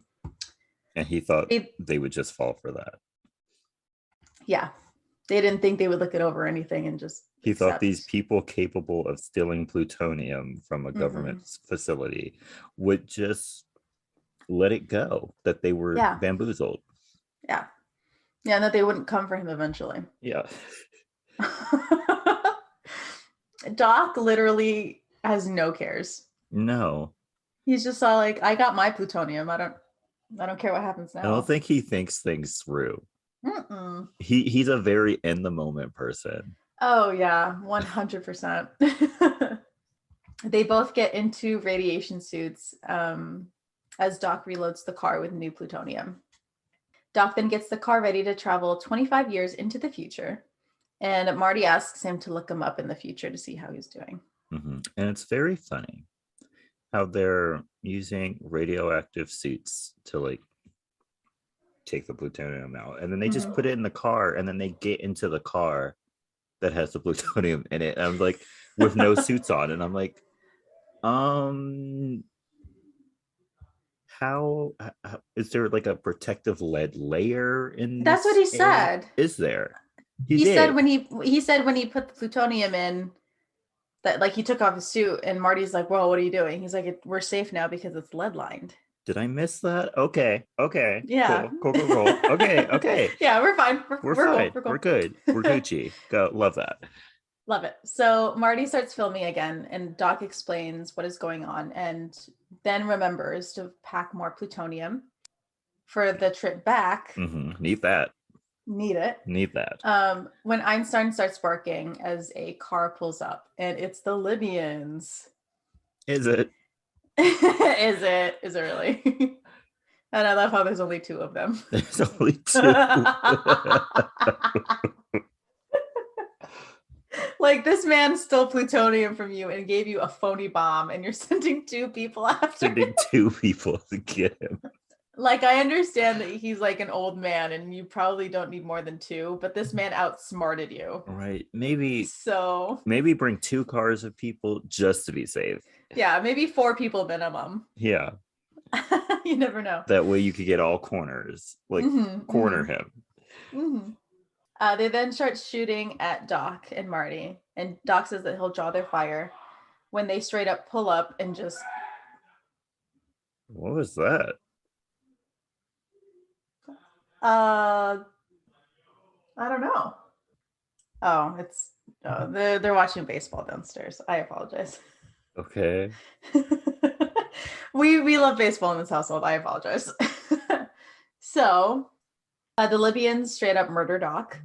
And he thought they would just fall for that. Yeah. They didn't think they would look it over or anything and just He accept. thought these people capable of stealing plutonium from a government facility would just let it go, that they were bamboozled. Yeah. Yeah, and that they wouldn't come for him eventually. Yeah. Doc literally has no cares. No. He's just all like, I got my plutonium. I don't care what happens now. I don't think he thinks things through. Mm-mm. He's a very in the moment person. Oh yeah, 100%. They both get into radiation suits as Doc reloads the car with new plutonium. Doc then gets the car ready to travel 25 years into the future. And Marty asks him to look him up in the future to see how he's doing. Mm-hmm. And it's very funny how they're using radioactive suits to like take the plutonium out. And then they just put it in the car, and then they get into the car that has the plutonium in it. And I'm like, with no suits on. And I'm like, how is there like a protective lead layer in That's what he said. Is there? He said when he put the plutonium in, that like he took off his suit, and Marty's like, well, what are you doing? He's like, we're safe now because it's lead lined. Did I miss that? Okay. Yeah. Cool. Okay. Yeah, we're fine. We're fine. Cool. We're good. We're Gucci. Go. Love that. Love it. So Marty starts filming again, and Doc explains what is going on, and then remembers to pack more plutonium for the trip back. Mm-hmm. Need that. Need it. Need that. When Einstein starts barking as a car pulls up, and it's the Libyans. Is it? Is it really? And I love how there's only two of them. There's only two. Like, this man stole plutonium from you and gave you a phony bomb, and you're sending two people after Sending him. two people to get him. Like, I understand that he's like an old man and you probably don't need more than two, but this man outsmarted you. Right. Maybe bring two cars of people just to be safe. Yeah, maybe 4 people minimum. Yeah. You never know. That way you could get all corners. Like, corner him. Mm-hmm. They then start shooting at Doc and Marty, and Doc says that he'll draw their fire when they straight up pull up and just... What was that? I don't know. Oh, it's they're watching baseball downstairs. I apologize. Okay. We love baseball in this household. I apologize. So, the Libyans straight up murder Doc,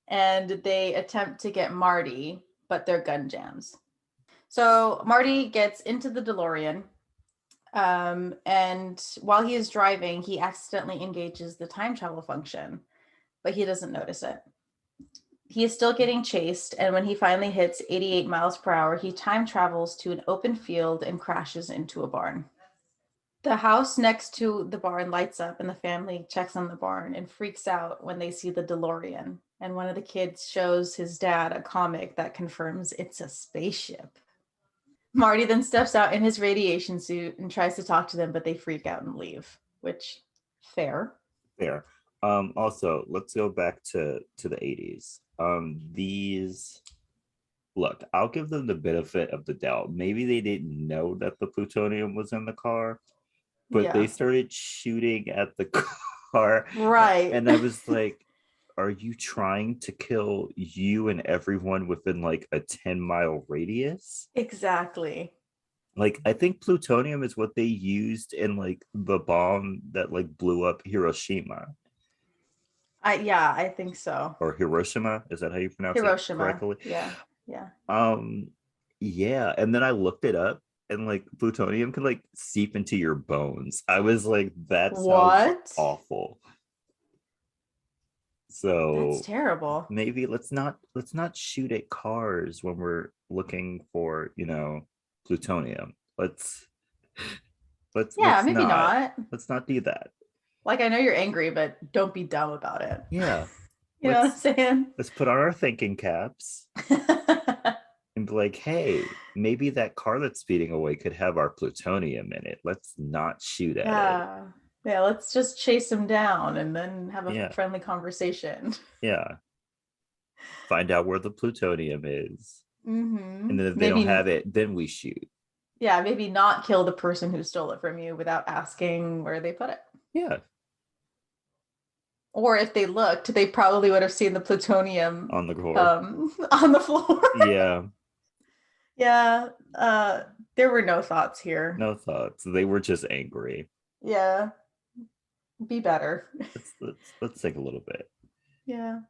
and they attempt to get Marty, but their gun jams. So Marty gets into the DeLorean, And while he is driving, he accidentally engages the time travel function, but he doesn't notice it. He is still getting chased, and when he finally hits 88 miles per hour, he time travels to an open field and crashes into a barn. The house next to the barn lights up, and the family checks on the barn and freaks out when they see the DeLorean. And one of the kids shows his dad a comic that confirms it's a spaceship. Marty then steps out in his radiation suit and tries to talk to them, but they freak out and leave, which fair. Fair. Also, let's go back to the 80s. These look, I'll give them the benefit of the doubt. Maybe they didn't know that the plutonium was in the car, but they Yeah. started shooting at the car. Right. And I was like, are you trying to kill you and everyone within like a 10-mile radius? Exactly. Like, I think plutonium is what they used in like the bomb that like blew up Hiroshima. I think so. Or Hiroshima. Is that how you pronounce it Hiroshima. correctly? Yeah. Yeah. Um, yeah. And then I looked it up, and like plutonium can like seep into your bones. I was like, that sounds What? awful. That's So terrible. maybe let's not shoot at cars when we're looking for, plutonium. Let's Yeah, let's maybe not not. let's not do that. Like, I know you're angry, but don't be dumb about it. Yeah. You know what I'm Let's saying? let's put on our thinking caps and be like, hey, maybe that car that's speeding away could have our plutonium in it. Let's not shoot at it. Yeah. Yeah, let's just chase him down and then have a Yeah. friendly conversation. Yeah. Find out where the plutonium is. And then if they don't Maybe, have it, then we shoot. yeah, maybe not kill the person who stole it from you without asking where they put it. Yeah. Or if they looked, they probably would have seen the plutonium On the floor. on the floor. Yeah. Yeah, there were no thoughts here. No thoughts. They were just angry. Yeah, be better. Let's think a little bit. Yeah.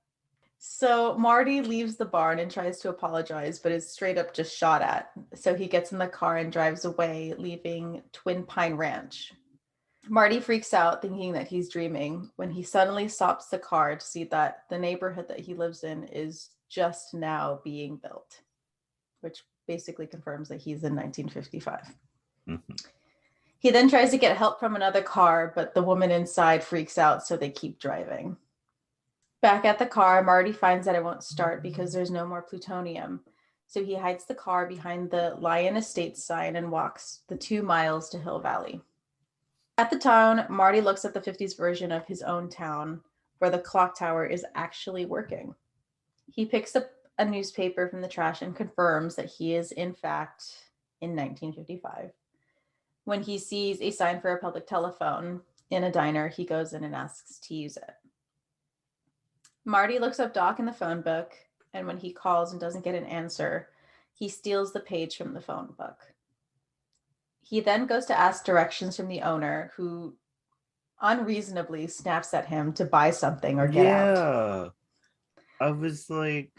So Marty leaves the barn and tries to apologize, but is straight up just shot at. So he gets in the car and drives away, leaving Twin Pine Ranch. Marty freaks out, thinking that he's dreaming, when he suddenly stops the car to see that the neighborhood that he lives in is just now being built, which basically confirms that he's in 1955. Mm-hmm. He then tries to get help from another car, but the woman inside freaks out, so they keep driving. Back at the car, Marty finds that it won't start because there's no more plutonium. So he hides the car behind the Lyon Estates sign and walks the 2 miles to Hill Valley. At the town, Marty looks at the 50s version of his own town, where the clock tower is actually working. He picks up a newspaper from the trash and confirms that he is, in fact, in 1955. When he sees a sign for a public telephone in a diner, he goes in and asks to use it. Marty looks up Doc in the phone book, and when he calls and doesn't get an answer, he steals the page from the phone book. He then goes to ask directions from the owner, who unreasonably snaps at him to buy something or get out. Yeah. I was like,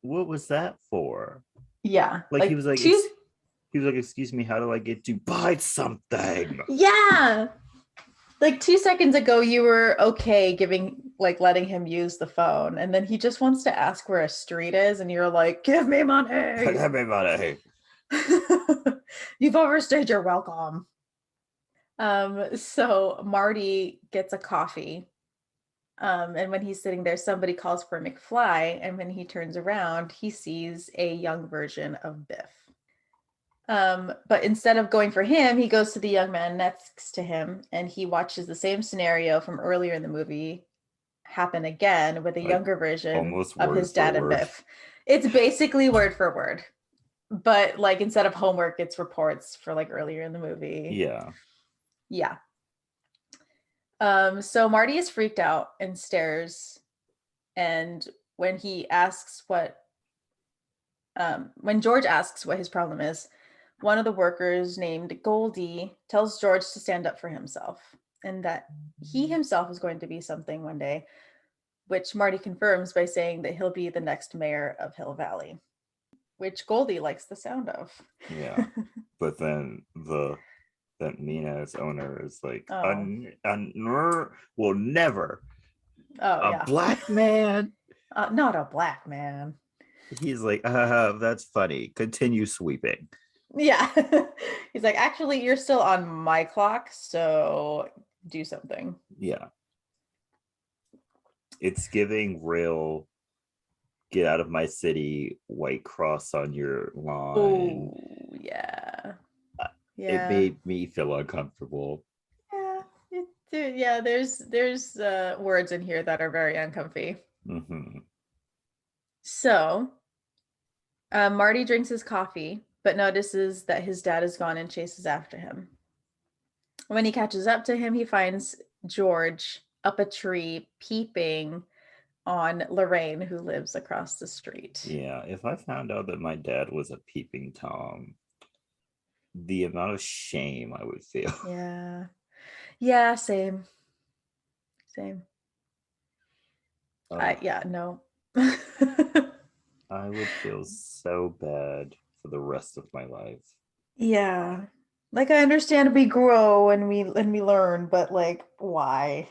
what was that for? Yeah. Like he was like, excuse me, how do I get to buy something? Yeah. Like 2 seconds ago, you were okay letting him use the phone. And then he just wants to ask where a street is. And you're like, give me money. Give me money. You've overstayed your welcome. So Marty gets a coffee. And when he's sitting there, somebody calls for Mcfly. And when he turns around, he sees a young version of Biff. But instead of going for him, he goes to the young man next to him, and he watches the same scenario from earlier in the movie happen again with a younger version of his dad and Biff. It's basically word for word, but like instead of homework, it's reports for like earlier in the movie. Yeah. So Marty is freaked out and stares, and when George asks what his problem is, one of the workers named Goldie tells George to stand up for himself and that he himself is going to be something one day, which Marty confirms by saying that he'll be the next mayor of Hill Valley, which Goldie likes the sound of. Yeah. But then the that Mina's owner is like, Oh. will never. Oh A yeah. black man. Not a black man. He's like, that's funny. Continue sweeping. Yeah. He's like, actually, you're still on my clock, so do something. Yeah. It's giving real get out of my city, white cross on your lawn. Oh, yeah. It Yeah. made me feel uncomfortable. Yeah. Yeah, there's words in here that are very uncomfy. Mm-hmm. So, Marty drinks his coffee, but notices that his dad is gone and chases after him. When he catches up to him, he finds George up a tree peeping on Lorraine, who lives across the street. Yeah, if I found out that my dad was a peeping Tom, the amount of shame I would feel. Yeah. Yeah, same. Same. Yeah, no. I would feel so bad for the rest of my life. Yeah. Like I understand we grow and we learn, but like why?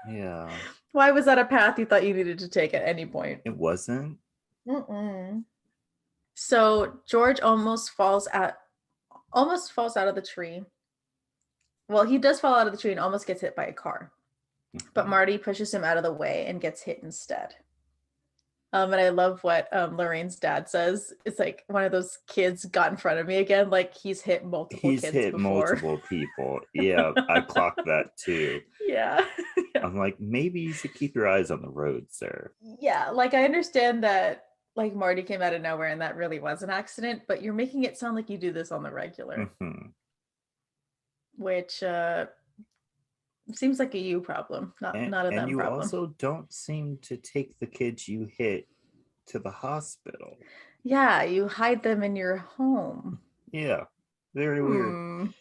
Yeah. Why was that a path you thought you needed to take at any point? It wasn't. Mm-mm. So George almost falls out of the tree. Well, he does fall out of the tree and almost gets hit by a car. But Marty pushes him out of the way and gets hit instead. And I love what Lorraine's dad says. It's like one of those kids got in front of me again. Like he's hit multiple He's kids hit before. multiple people. Yeah, I clocked that too. Yeah. I'm like, maybe you should keep your eyes on the road, sir. Yeah, like I understand that like Marty came out of nowhere and that really was an accident, but you're making it sound like you do this on the regular. Mm-hmm. Which seems like a you problem, not a And them you problem. also don't seem to take the kids you hit to the hospital. Yeah, you hide them in your home. Yeah, very weird.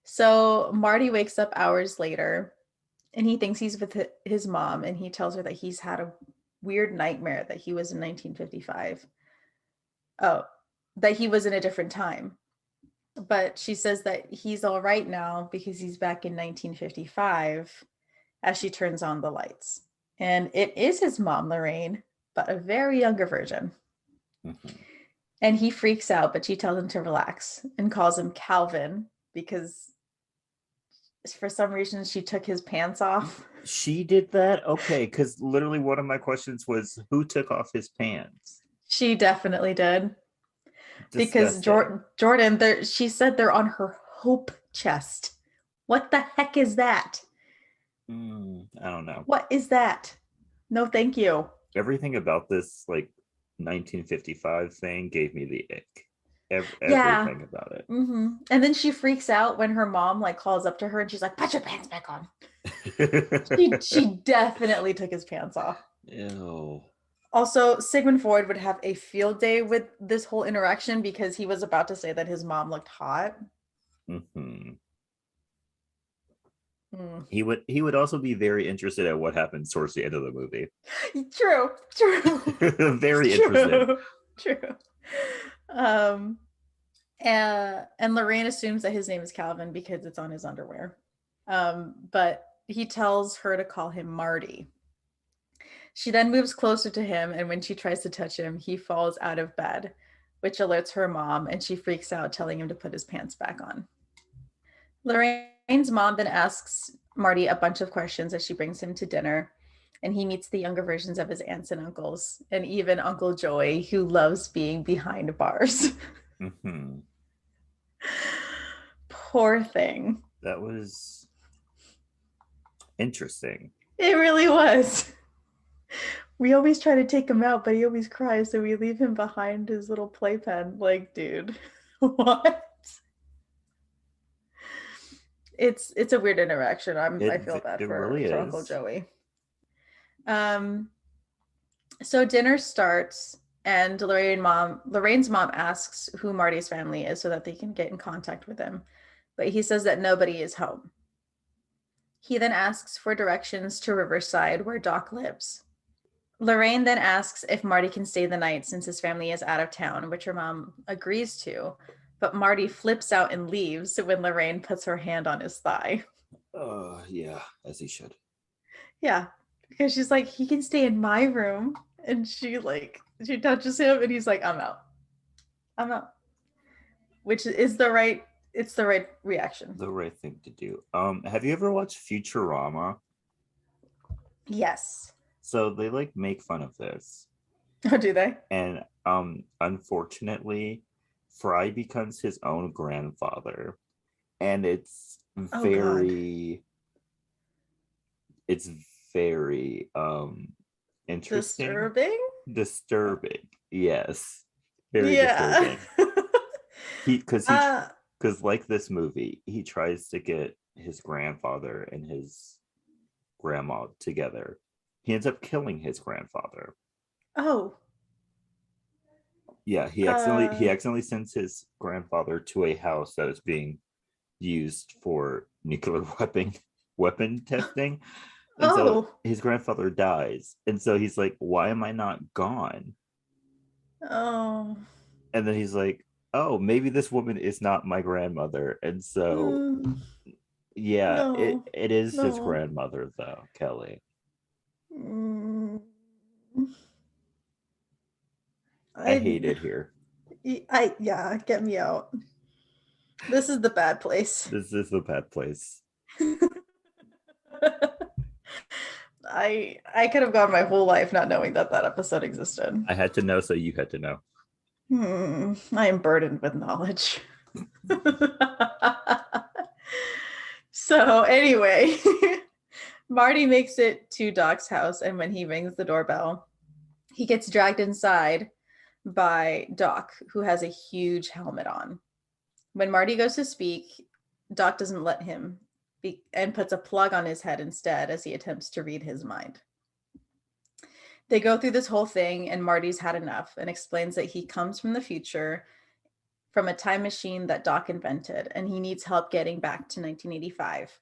So Marty wakes up hours later and he thinks he's with his mom and he tells her that he's had a weird nightmare that he was in 1955. Oh, that he was in a different time. But she says that he's all right now because he's back in 1955 as she turns on the lights. And it is his mom, Lorraine, but a very younger version. Mm-hmm. And he freaks out, but she tells him to relax and calls him Calvin because for some reason she took his pants off. She did that? Okay, because literally one of my questions was who took off his pants? She definitely did. Disgusting. Because Jordan, she said they're on her hope chest. What the heck is that? I don't know. What is that? No, thank you. Everything about this like 1955 thing gave me the ick. Everything about it. Mm-hmm. And then she freaks out when her mom like calls up to her and she's like, "Put your pants back on." she definitely took his pants off. Ew. Also, Sigmund Freud would have a field day with this whole interaction because he was about to say that his mom looked hot. Mm-hmm. He would also be very interested at what happens towards the end of the movie. True. Very interested. True. And Lorraine assumes that his name is Calvin because it's on his underwear. But he tells her to call him Marty. She then moves closer to him, and when she tries to touch him, he falls out of bed, which alerts her mom, and she freaks out, telling him to put his pants back on. Lorraine's mom then asks Marty a bunch of questions as she brings him to dinner, and he meets the younger versions of his aunts and uncles, and even Uncle Joey, who loves being behind bars. Mm-hmm. Poor thing. That was interesting. It really was. We always try to take him out, but he always cries, so we leave him behind his little playpen. Like, dude, what? It's a weird interaction. I feel bad for Uncle Joey. So dinner starts, and Lorraine's mom asks who Marty's family is so that they can get in contact with him, but he says that nobody is home. He then asks for directions to Riverside, where Doc lives. Lorraine then asks if Marty can stay the night since his family is out of town, which her mom agrees to, But Marty flips out and leaves when Lorraine puts her hand on his thigh. Yeah, as he should. Yeah, because she's like, he can stay in my room. And she touches him and he's like, I'm out. I'm out. Which is it's the right reaction. The right thing to do. Have you ever watched Futurama? Yes. So they like make fun of this. Oh, do they? And unfortunately, Fry becomes his own grandfather. And Oh God. it's very interesting. Disturbing? Disturbing. Yes. Very Yeah. disturbing. He uh because like this movie, he tries to get his grandfather and his grandma together. He ends up killing his grandfather. oh. Yeah, Uh he accidentally sends his grandfather to a house that is being used for nuclear weapon testing. And so oh. his grandfather dies. And so he's like, why am I not gone? Oh. And then he's like, oh, maybe this woman is not my grandmother. And so Mm, yeah, no. it is his No. grandmother though, Kelley. Mm, I I hate it here. yeah, get me out. This is the bad place. This is the bad place. I could have gone my whole life not knowing that that episode existed. I had to know, so you had to know. I am burdened with knowledge. So anyway, Marty makes it to Doc's house, and when he rings the doorbell, he gets dragged inside by Doc, who has a huge helmet on. When Marty goes to speak, Doc doesn't let him and puts a plug on his head instead as he attempts to read his mind. They go through this whole thing, and Marty's had enough and explains that he comes from the future, from a time machine that Doc invented, and he needs help getting back to 1985.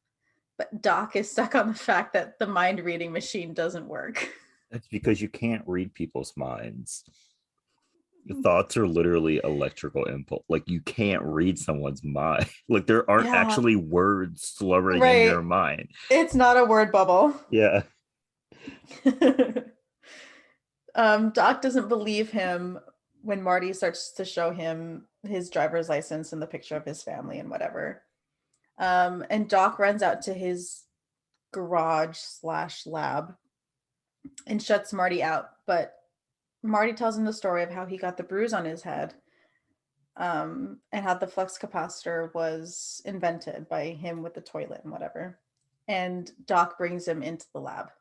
But Doc is stuck on the fact that the mind reading machine doesn't work. That's because you can't read people's minds. Thoughts are literally electrical impulse. Like you can't read someone's mind. Like there aren't Yeah, actually words slurring in right. your mind. It's not a word bubble. Yeah. Doc doesn't believe him when Marty starts to show him his driver's license and the picture of his family and whatever. And Doc runs out to his garage / lab and shuts Marty out. But Marty tells him the story of how he got the bruise on his head, and how the flux capacitor was invented by him with the toilet and whatever. And Doc brings him into the lab.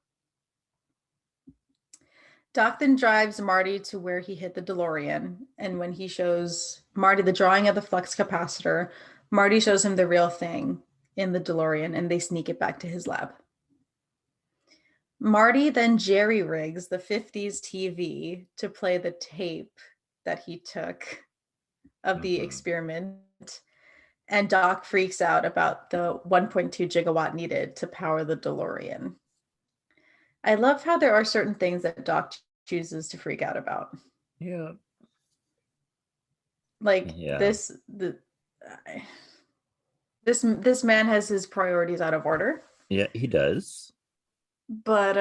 Doc then drives Marty to where he hid the DeLorean. And when he shows Marty the drawing of the flux capacitor, Marty shows him the real thing in the DeLorean, and they sneak it back to his lab. Marty then jerry rigs the 50s TV to play the tape that he took of the experiment. And Doc freaks out about the 1.2 gigawatt needed to power the DeLorean. I love how there are certain things that Doc chooses to freak out about. Yeah. Like Yeah. this man has his priorities out of order. Yeah, he does. But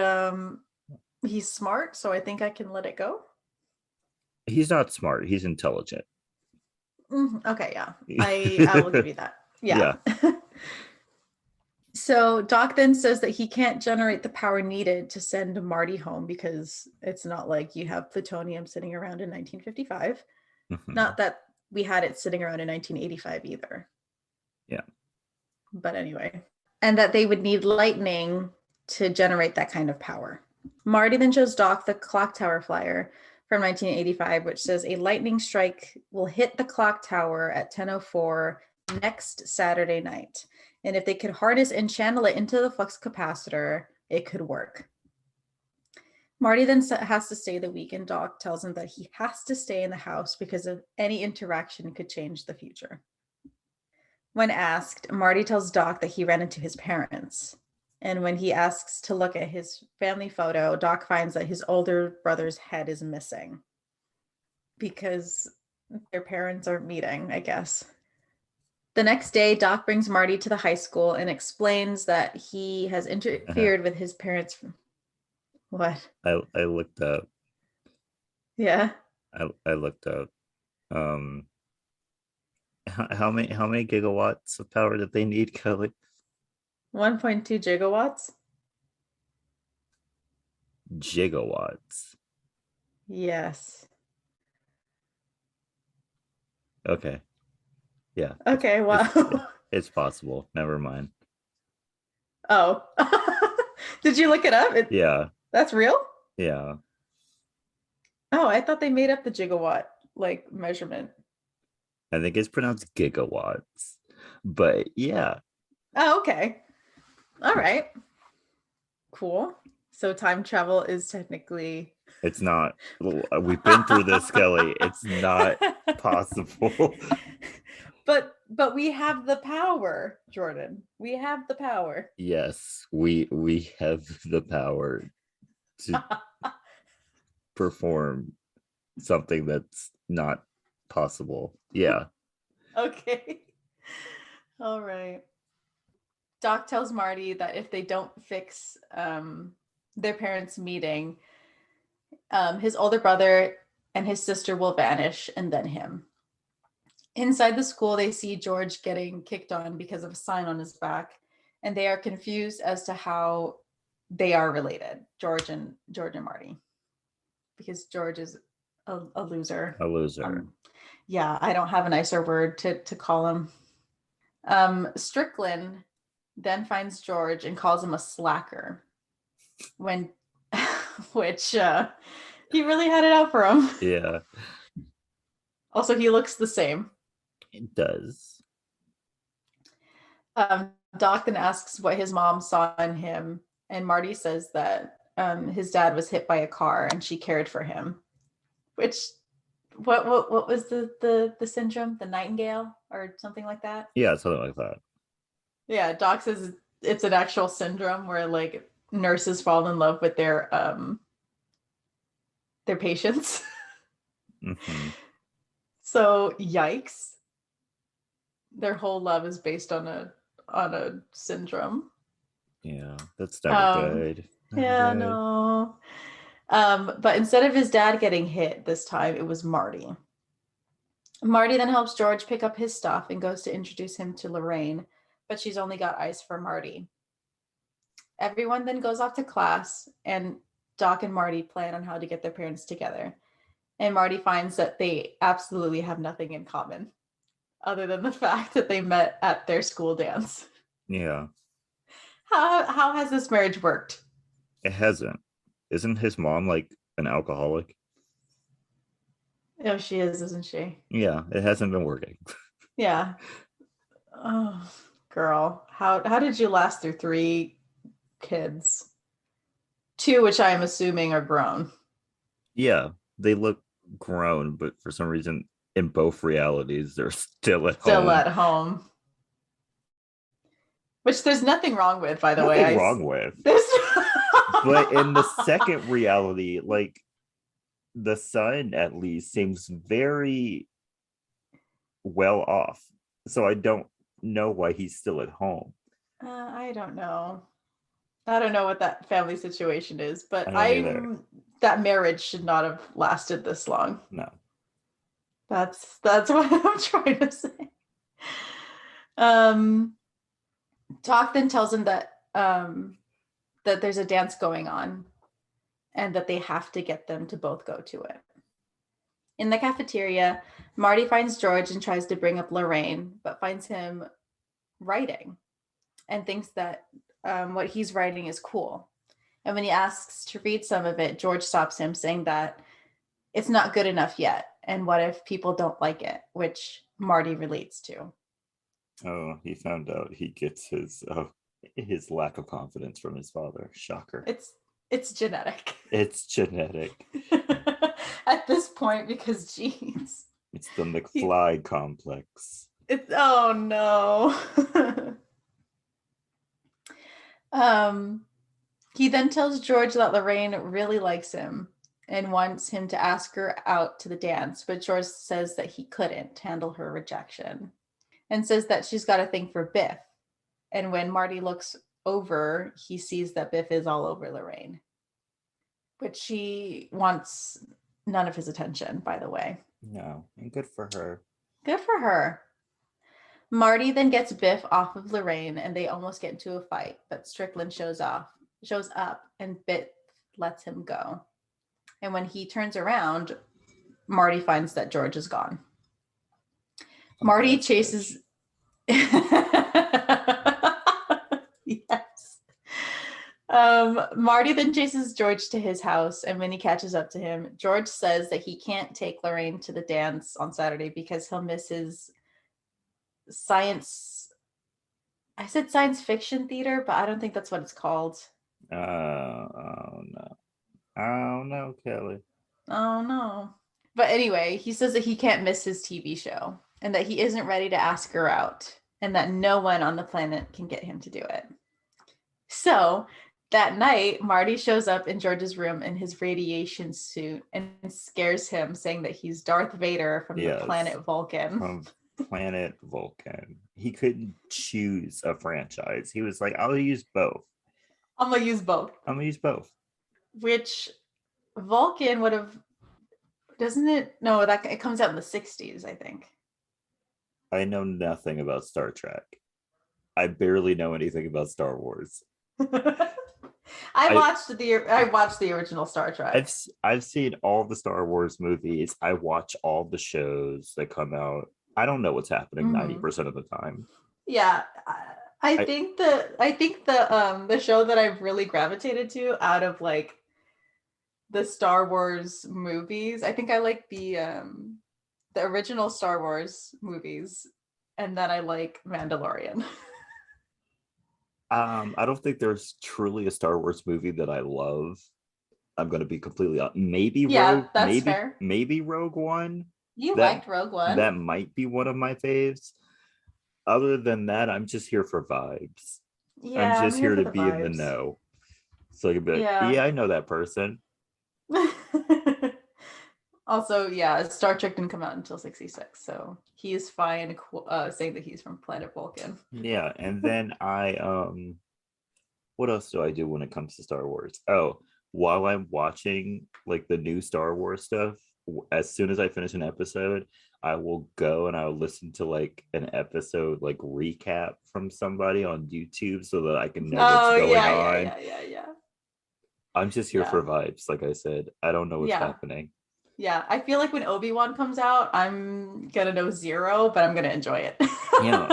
he's smart, so I think I can let it go. He's not smart. He's intelligent. Okay, yeah. I will give you that. Yeah. So Doc then says that he can't generate the power needed to send Marty home because it's not like you have plutonium sitting around in 1955. Not that we had it sitting around in 1985 either. Yeah. But anyway, and that they would need lightning to generate that kind of power. Marty then shows Doc the clock tower flyer from 1985, which says a lightning strike will hit the clock tower at 10:04 next Saturday night. And if they could harness and channel it into the flux capacitor, it could work. Marty then has to stay the week, and Doc tells him that he has to stay in the house because of any interaction could change the future. When asked, Marty tells Doc that he ran into his parents. And when he asks to look at his family photo, Doc finds that his older brother's head is missing because their parents are meeting, I guess. The next day, Doc brings Marty to the high school and explains that he has interfered with his parents. What? I looked up. Yeah. I looked up. Um, how many gigawatts of power did they need, Kelly? 1.2 gigawatts? Gigawatts. Yes. Okay. Yeah. Okay, wow. It's possible. Never mind. Oh. Did you look it up? Yeah. That's real? Yeah. Oh, I thought they made up the gigawatt like measurement. I think it's pronounced gigawatts. But yeah. Oh, okay. All right. Cool. So time travel is technically It's not. We've been through this, Kelly. It's not possible. But we have the power, Jordan. We have the power. Yes, we have the power to perform something that's not possible. Yeah. Okay. All right. Doc tells Marty that if they don't fix their parents' meeting, his older brother and his sister will vanish, and then him. Inside the school, they see George getting kicked on because of a sign on his back, and they are confused as to how they are related, George and Marty, because George is a loser. A loser. Yeah, I don't have a nicer word to call him. Strickland then finds George and calls him a slacker, when which he really had it out for him. Yeah. Also, he looks the same. It does. Doc then asks what his mom saw in him, and Marty says that his dad was hit by a car and she cared for him. Which, what was the syndrome? The Nightingale or something like that? Yeah, something like that. Yeah, Doc says it's an actual syndrome where like nurses fall in love with their patients. Mm-hmm. So yikes. Their whole love is based on a syndrome. Yeah, that's never good. Yeah, no. But instead of his dad getting hit this time, it was Marty. Marty then helps George pick up his stuff and goes to introduce him to Lorraine, but she's only got eyes for Marty. Everyone then goes off to class, and Doc and Marty plan on how to get their parents together. And Marty finds that they absolutely have nothing in common other than the fact that they met at their school dance. Yeah. How has this marriage worked? It hasn't. Isn't his mom like an alcoholic? Oh, she is, isn't she? Yeah, it hasn't been working. Yeah. Oh, girl. How did you last through 3 kids? 2, which I am assuming are grown. Yeah, they look grown, but for some reason, in both realities, they're still at Still home. at home. Which there's nothing wrong with, by the way. Nothing wrong with. But in the second reality, like the son at least seems very well off. So I don't know why he's still at home. I don't know. I don't know what that family situation is, but that marriage should not have lasted this long. No. That's what I'm trying to say. Doc then tells him that that there's a dance going on and that they have to get them to both go to it. In the cafeteria, Marty finds George and tries to bring up Lorraine, but finds him writing and thinks that what he's writing is cool. And when he asks to read some of it, George stops him, saying that it's not good enough yet. And what if people don't like it, which Marty relates to. Oh, he found out he gets his lack of confidence from his father. Shocker. It's genetic. It's genetic. At this point, because geez. It's the Mcfly complex. Oh no. He then tells George that Lorraine really likes him and wants him to ask her out to the dance, but George says that he couldn't handle her rejection and says that she's got a thing for Biff. And when Marty looks over, he sees that Biff is all over Lorraine, but she wants none of his attention, by the way. No, and good for her. Good for her. Marty then gets Biff off of Lorraine and they almost get into a fight, but Strickland shows up, and Biff lets him go. And when he turns around, Marty finds that George is gone. Marty chases. Yes. Marty then chases George to his house, and when he catches up to him, George says that he can't take Lorraine to the dance on Saturday because he'll miss his science. I said science fiction theater, but I don't think that's what it's called. Oh no. Oh no, Kelley. Oh no. But anyway, he says that he can't miss his TV show and that he isn't ready to ask her out and that no one on the planet can get him to do it. So that night, Marty shows up in George's room in his radiation suit and scares him, saying that he's Darth Vader from the planet Vulcan. From planet Vulcan. He couldn't choose a franchise. He was like, I'll use both. I'm going to use both. Which Vulcan would have, doesn't it? No, it comes out in the 60s, I think. I know nothing about Star Trek. I barely know anything about Star Wars. I watched the original Star Trek. I've seen all the Star Wars movies. I watch all the shows that come out. I don't know what's happening 90% of the time. Yeah. I think the show that I've really gravitated to out of like the Star Wars movies, I think I like the original Star Wars movies, and then I like Mandalorian. I don't think there's truly a Star Wars movie that I love. I'm going to be completely honest. Fair. Maybe Rogue One. You liked Rogue One? That might be one of my faves. Other than that, I'm just here for vibes. Yeah, I'm just here to be in the know. So I can be like, yeah, I know that person. Also, Star Trek didn't come out until 1966, so he is fine saying that he's from planet Vulcan. Yeah, and then what else do I do when it comes to Star Wars? Oh, while I'm watching like the new Star Wars stuff, as soon as I finish an episode, I will go and I'll listen to like an episode like recap from somebody on YouTube so that I can know what's going on. Yeah. I'm just here for vibes, like I said. I don't know what's happening. Yeah, I feel like when Obi-Wan comes out, I'm gonna know zero, but I'm gonna enjoy it. Yeah,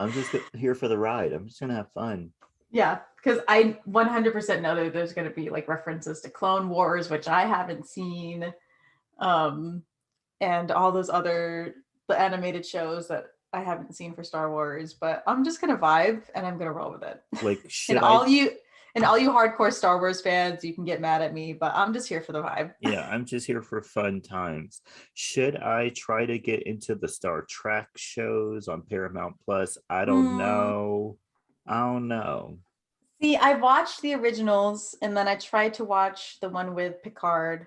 I'm just here for the ride. I'm just gonna have fun. Yeah, because I 100% know that there's gonna be like references to Clone Wars, which I haven't seen, and all those the animated shows that I haven't seen for Star Wars. But I'm just gonna vibe and I'm gonna roll with it. Like, all you hardcore Star Wars fans, you can get mad at me, but I'm just here for the vibe. Yeah, I'm just here for fun times. Should I try to get into the Star Trek shows on Paramount Plus? I don't know. See, I watched the originals and then I tried to watch the one with Picard.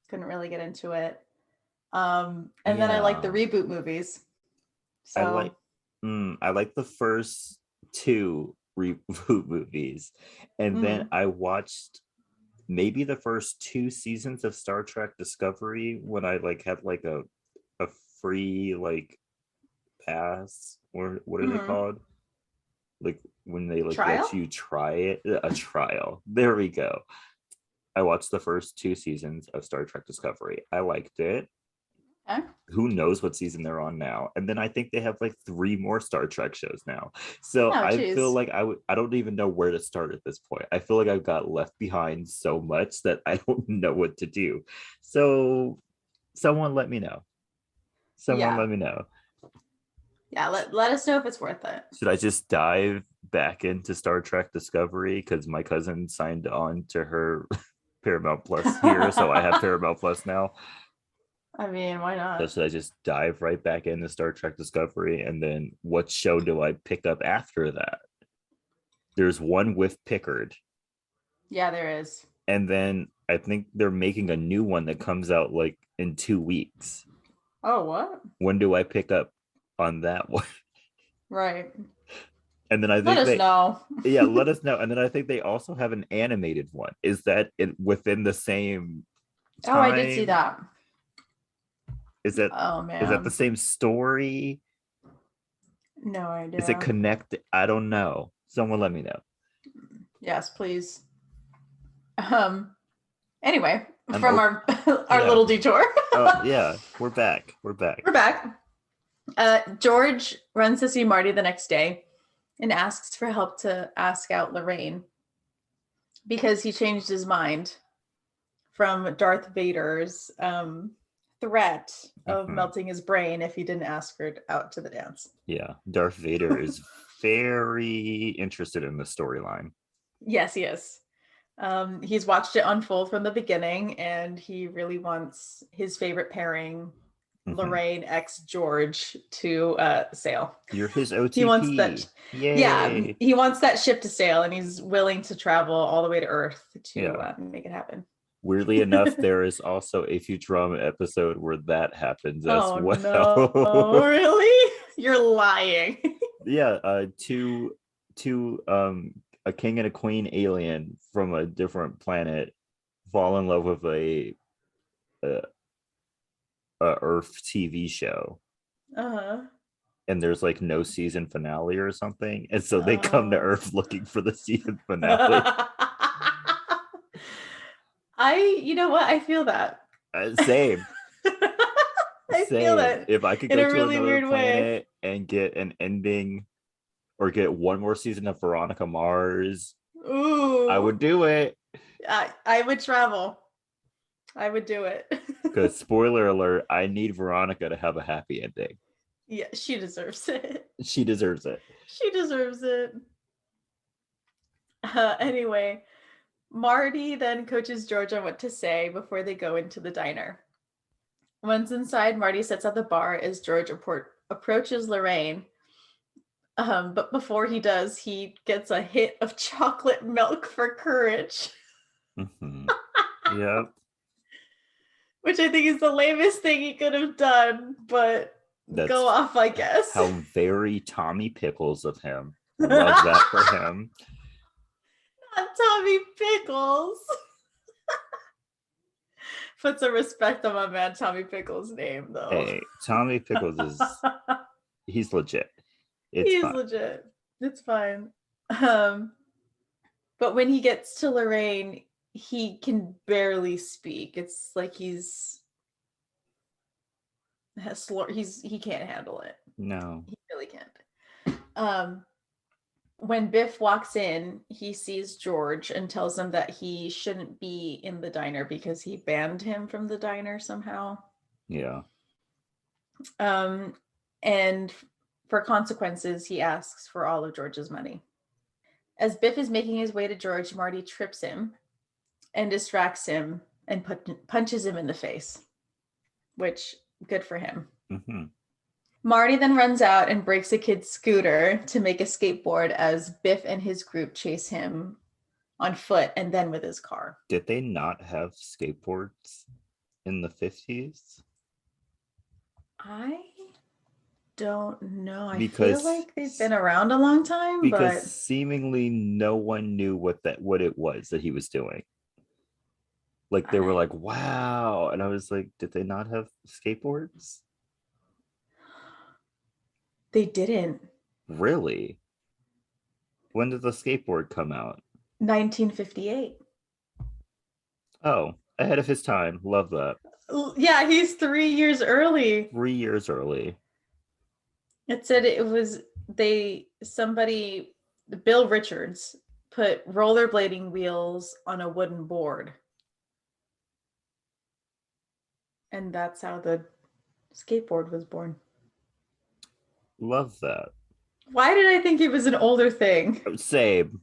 Couldn't really get into it. Then I like the reboot movies. So I like the first two reboot movies, and then I watched maybe the first 2 seasons of Star Trek Discovery when I like had like a free like pass, or what are they called, like when they like let you try a trial. There we go. I watched the first 2 seasons of Star Trek Discovery. I liked it. Okay. Who knows what season they're on now? And then I think they have like 3 more Star Trek shows now. So I feel like I don't even know where to start at this point. I feel like I've got left behind so much that I don't know what to do. So someone let me know. Let me know. Yeah, let us know if it's worth it. Should I just dive back into Star Trek Discovery because my cousin signed on to her Paramount Plus here, so I have Paramount Plus now? I mean, why not? So should I just dive right back into Star Trek Discovery, and then what show do I pick up after that? There's one with Pickard. Yeah, there is. And then I think they're making a new one that comes out like in 2 weeks. Oh, what? When do I pick up on that one? Right. And then I Let think us know. yeah, let us know. And then I think they also have an animated one. Is that within the same Oh, I did see time? that. Is that Oh the man. same story? No Is it idea. connected? I don't know. Someone let me know. Yes, please. Um anyway, I'm from open. our Yeah. little detour. Oh yeah. We're back. We're back. We're back. George runs to see Marty the next day and asks for help to ask out Lorraine because he changed his mind from Darth Vader's threat of Mhm. melting his brain if he didn't ask her out to the dance. Yeah. Darth Vader is very interested in the storyline. Yes, he is. He's watched it unfold from the beginning, and he really wants his favorite pairing, Mhm. Lorraine x George, to sail. You're his He wants that, OTP. yeah, Yay. he wants that ship to sail, and he's willing to travel all the way to Earth to Yeah. make it happen. Weirdly enough, there is also a Futurama episode where that happens as Oh no, well. really? You're lying. Yeah, two a king and a queen alien from a different planet fall in love with a, a Earth TV show, Uh-huh. and there's like no season finale or something, and so they come to Earth looking for the season finale. You know what? I feel that. Same. I feel Same. that If I could in go a to really another weird way. planet and get an ending or get one more season of Veronica Mars, I Ooh, would do it. I would travel. I would do it. Because spoiler alert, I need Veronica to have a happy ending. Yeah, she deserves it. She deserves it. She deserves it. Anyway, Marty then coaches George on what to say before they go into the diner. Once inside, Marty sits at the bar as George approaches Lorraine. But before he does, he gets a hit of chocolate milk for courage, Mm-hmm. Yep. which I think is the lamest thing he could have done, but go That's off, I guess. how very Tommy Pickles of him. Love that for him. Not Tommy Pickles. Put some respect on my man Tommy Pickles' name, though. Hey, Tommy Pickles is he's legit. It's He's fine. legit. It's fine. Um, but when he gets to Lorraine, he can barely speak. It's like he can't handle it. No. He really can't. When Biff walks in, he sees George and tells him that he shouldn't be in the diner because he banned him from the diner somehow. Yeah. And for consequences, he asks for all of George's money. As Biff is making his way to George, Marty trips him and distracts him and punches him in the face, which good for him. Mm-hmm. Marty then runs out and breaks a kid's scooter to make a skateboard as Biff and his group chase him on foot and then with his car. Did they not have skateboards in the 50s? I don't know. I feel Because like they've been around a long time, because but seemingly no one knew what it was that he was doing. Like they were I, like, wow. And I was like, did they not have skateboards? they didn't. Really? When did the skateboard come out? 1958. Oh, ahead of his time. Love that. Yeah, he's 3 years early. 3 years early. It said it was Bill Richards put rollerblading wheels on a wooden board. And that's how the skateboard was born. Love that. Why did I think it was an older thing? Same.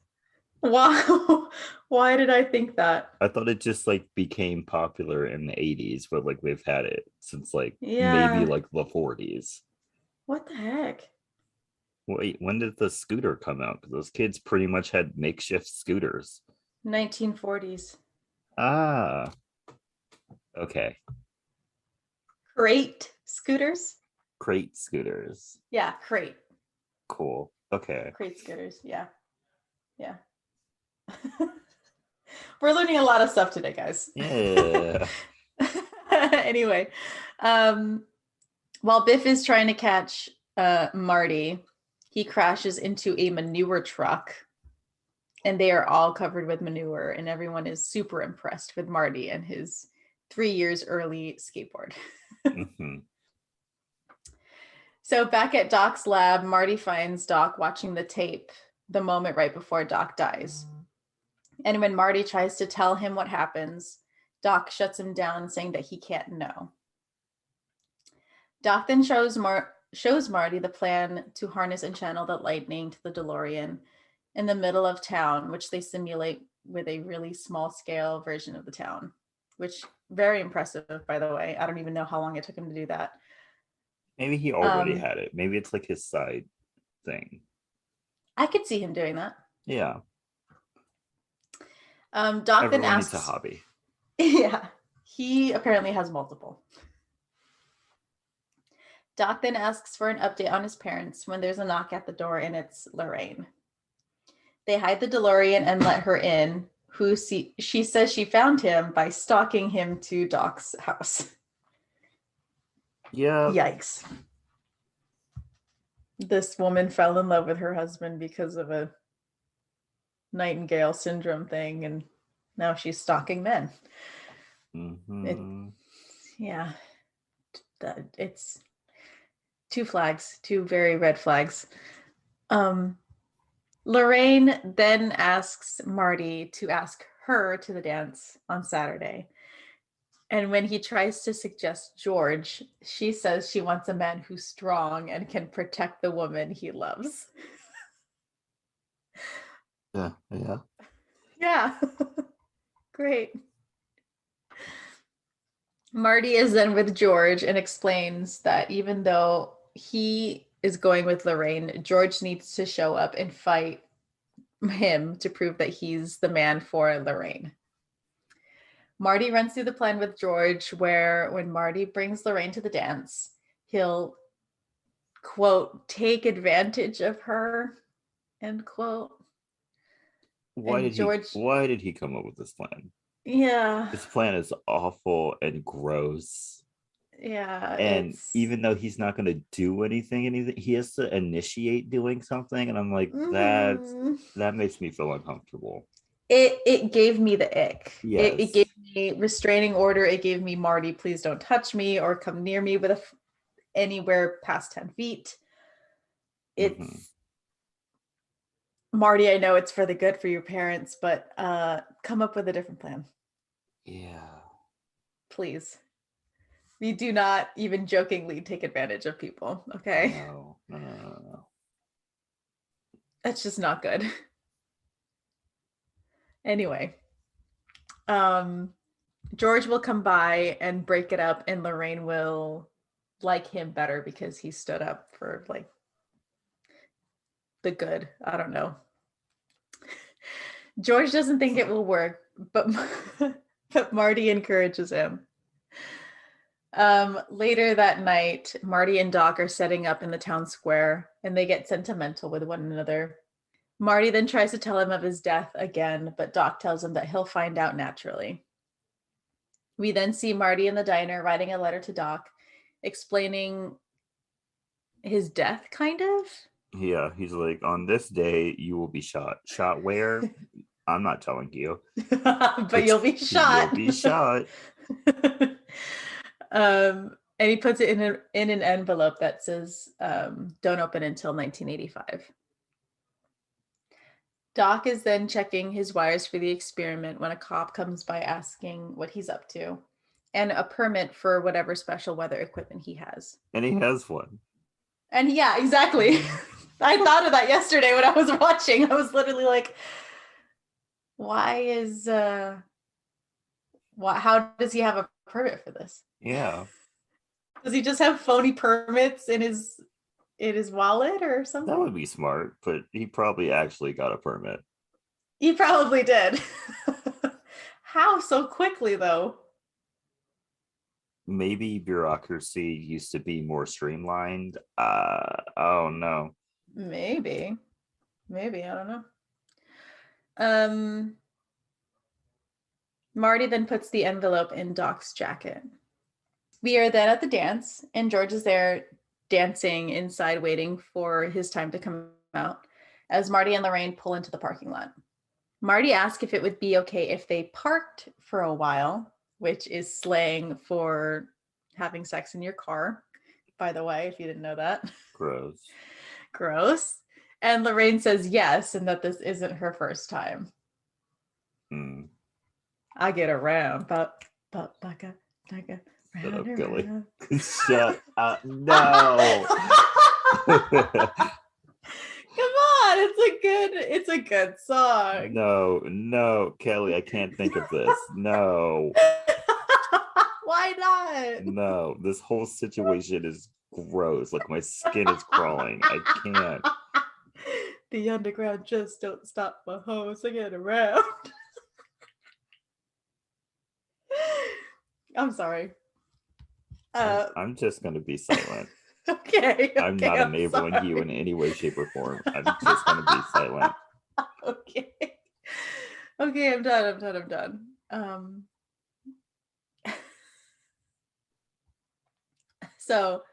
Wow. Why did I think that? I thought it just like became popular in the 80s, but like we've had it since like maybe Yeah. like the 40s. What the heck? Wait, when did the scooter come out? Because those kids pretty much had makeshift scooters. 1940s. Ah, okay. Crate scooters. Crate scooters. Yeah, crate. Cool. Okay. Crate scooters. Yeah. Yeah. We're learning a lot of stuff today, guys. Yeah. Anyway, while Biff is trying to catch Marty, he crashes into a manure truck, and they are all covered with manure, and everyone is super impressed with Marty and his 3 years early skateboard. hmm So back at Doc's lab, Marty finds Doc watching the tape the moment right before Doc dies. And when Marty tries to tell him what happens, Doc shuts him down, saying that he can't know. Doc then shows Marty the plan to harness and channel the lightning to the DeLorean in the middle of town, which they simulate with a really small scale version of the town, which very impressive, by the way. I don't even know how long it took him to do that. Maybe he already had it. Maybe it's like his side thing. I could see him doing that. Yeah. Doc Everyone then asks, needs a hobby. Yeah, he apparently has multiple. Doc then asks for an update on his parents when there's a knock at the door, and it's Lorraine. They hide the DeLorean and let her in, she says she found him by stalking him to Doc's house. Yeah. Yikes. This woman fell in love with her husband because of a Nightingale syndrome thing, and now she's stalking men. Yeah. It's two very red flags. Lorraine then asks Marty to ask her to the dance on Saturday. And when he tries to suggest George, she says she wants a man who's strong and can protect the woman he loves. Yeah. Yeah. Great. Marty is then with George and explains that even though he is going with Lorraine, George needs to show up and fight him to prove that he's the man for Lorraine. Marty runs through the plan with George, where when Marty brings Lorraine to the dance, he'll, quote, take advantage of her, end quote. Why did he come up with this plan? Yeah. This plan is awful and gross. Yeah. And even though he's not going to do anything, he has to initiate doing something. And I'm like, that makes me feel uncomfortable. It gave me the ick. Yes. It gave me restraining order. It gave me, Marty, please don't touch me or come near me with anywhere past 10 feet. It's Marty, I know it's for the good for your parents, but come up with a different plan. Yeah. Please. We do not even jokingly take advantage of people, okay? No. That's just not good. Anyway, George will come by and break it up, and Lorraine will like him better because he stood up for like the good. I don't know. George doesn't think it will work, but Marty encourages him. Later that night, Marty and Doc are setting up in the town square, and they get sentimental with one another. Marty then tries to tell him of his death again, but Doc tells him that he'll find out naturally. We then see Marty in the diner writing a letter to Doc, explaining his death, kind of. Yeah, he's like, on this day, you will be shot. Shot where? I'm not telling you. But you'll be shot. You'll be shot. And he puts it in an envelope that says, don't open until 1985. Doc is then checking his wires for the experiment when a cop comes by asking what he's up to and a permit for whatever special weather equipment he has. And he has one. And yeah, exactly. I thought of that yesterday when I was watching. I was literally like, how does he have a permit for this? Yeah. Does he just have phony permits in his wallet or something? That would be smart, but he probably actually got a permit. He probably did. How so quickly though? Maybe bureaucracy used to be more streamlined. Oh no. Maybe. Maybe, I don't know. Um Marty then puts the envelope in Doc's jacket. We are then at the dance, and George is there dancing inside, waiting for his time to come out as Marty and Lorraine pull into the parking lot. Marty asks if it would be okay if they parked for a while, which is slang for having sex in your car, by the way, if you didn't know that. Gross. Gross. And Lorraine says yes, and that this isn't her first time. I get around, but baka. Shut up, Kelley. Shut up. No. Come on, it's a good song. No, Kelley, I can't think of this. No. Why not? No, this whole situation is gross. Like my skin is crawling. I can't. The underground just don't stop my hoes. I get around. I'm sorry. I'm just gonna be silent. Okay. I'm not enabling you in any way, shape, or form. I'm just gonna be silent. Okay. Okay, I'm done. So,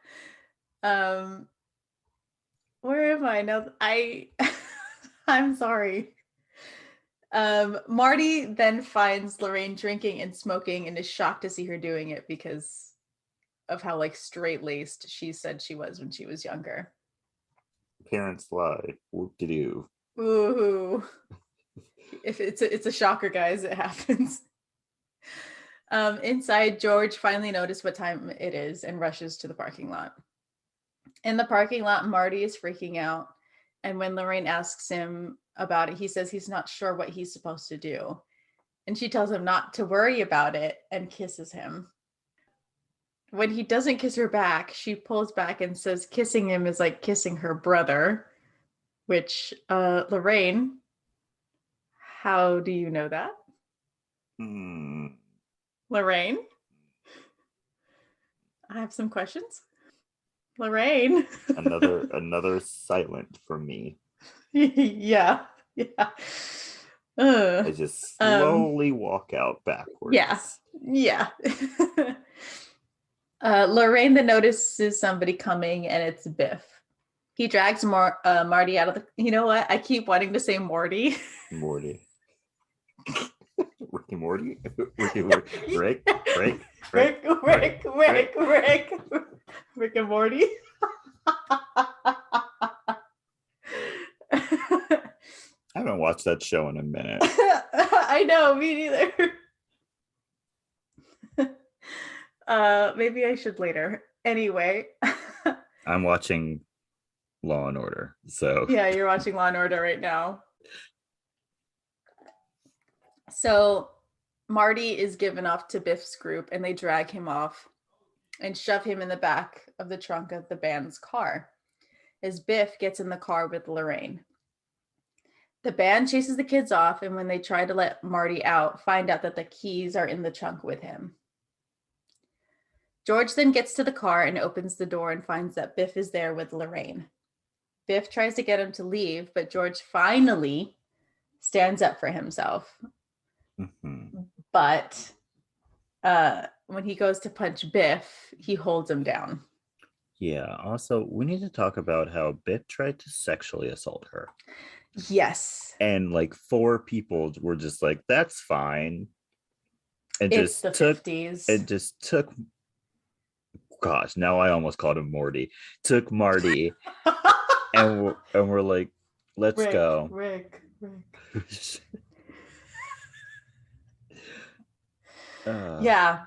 where am I now? I'm sorry. Marty then finds Lorraine drinking and smoking and is shocked to see her doing it because of how like straight-laced she said she was when she was younger. Parents lie. Whoop-de-doo. Ooh. If it's a shocker, guys, it happens. Inside, George finally noticed what time it is and rushes to the parking lot. In the parking lot, Marty is freaking out. And when Lorraine asks him about it, he says he's not sure what he's supposed to do. And she tells him not to worry about it and kisses him. When he doesn't kiss her back, she pulls back and says kissing him is like kissing her brother, which, Lorraine, how do you know that? Lorraine? I have some questions. Lorraine. another silent from me. Yeah. I just slowly walk out backwards. Yeah. Lorraine then notices somebody coming, and it's Biff. He drags Marty out of the. You know what? I keep wanting to say Morty. Morty. Ricky Morty. Rick and Morty. I haven't watched that show in a minute. I know, me neither. Maybe I should later. Anyway. I'm watching Law and Order. So yeah, you're watching Law and Order right now. So Marty is given off to Biff's group and they drag him off and shove him in the back of the trunk of the band's car as Biff gets in the car with Lorraine. The band chases the kids off, and when they try to let Marty out, find out that the keys are in the trunk with him. George then gets to the car and opens the door and finds that Biff is there with Lorraine. Biff tries to get him to leave, but George finally stands up for himself. Mm-hmm. But when he goes to punch Biff, he holds him down. Yeah. Also, we need to talk about how Biff tried to sexually assault her. Yes. And like 4 people were just like, that's fine. And it's the 50s. It just took, gosh, now I almost called him Morty. Took Marty and we're like, let's go. Rick. Yeah.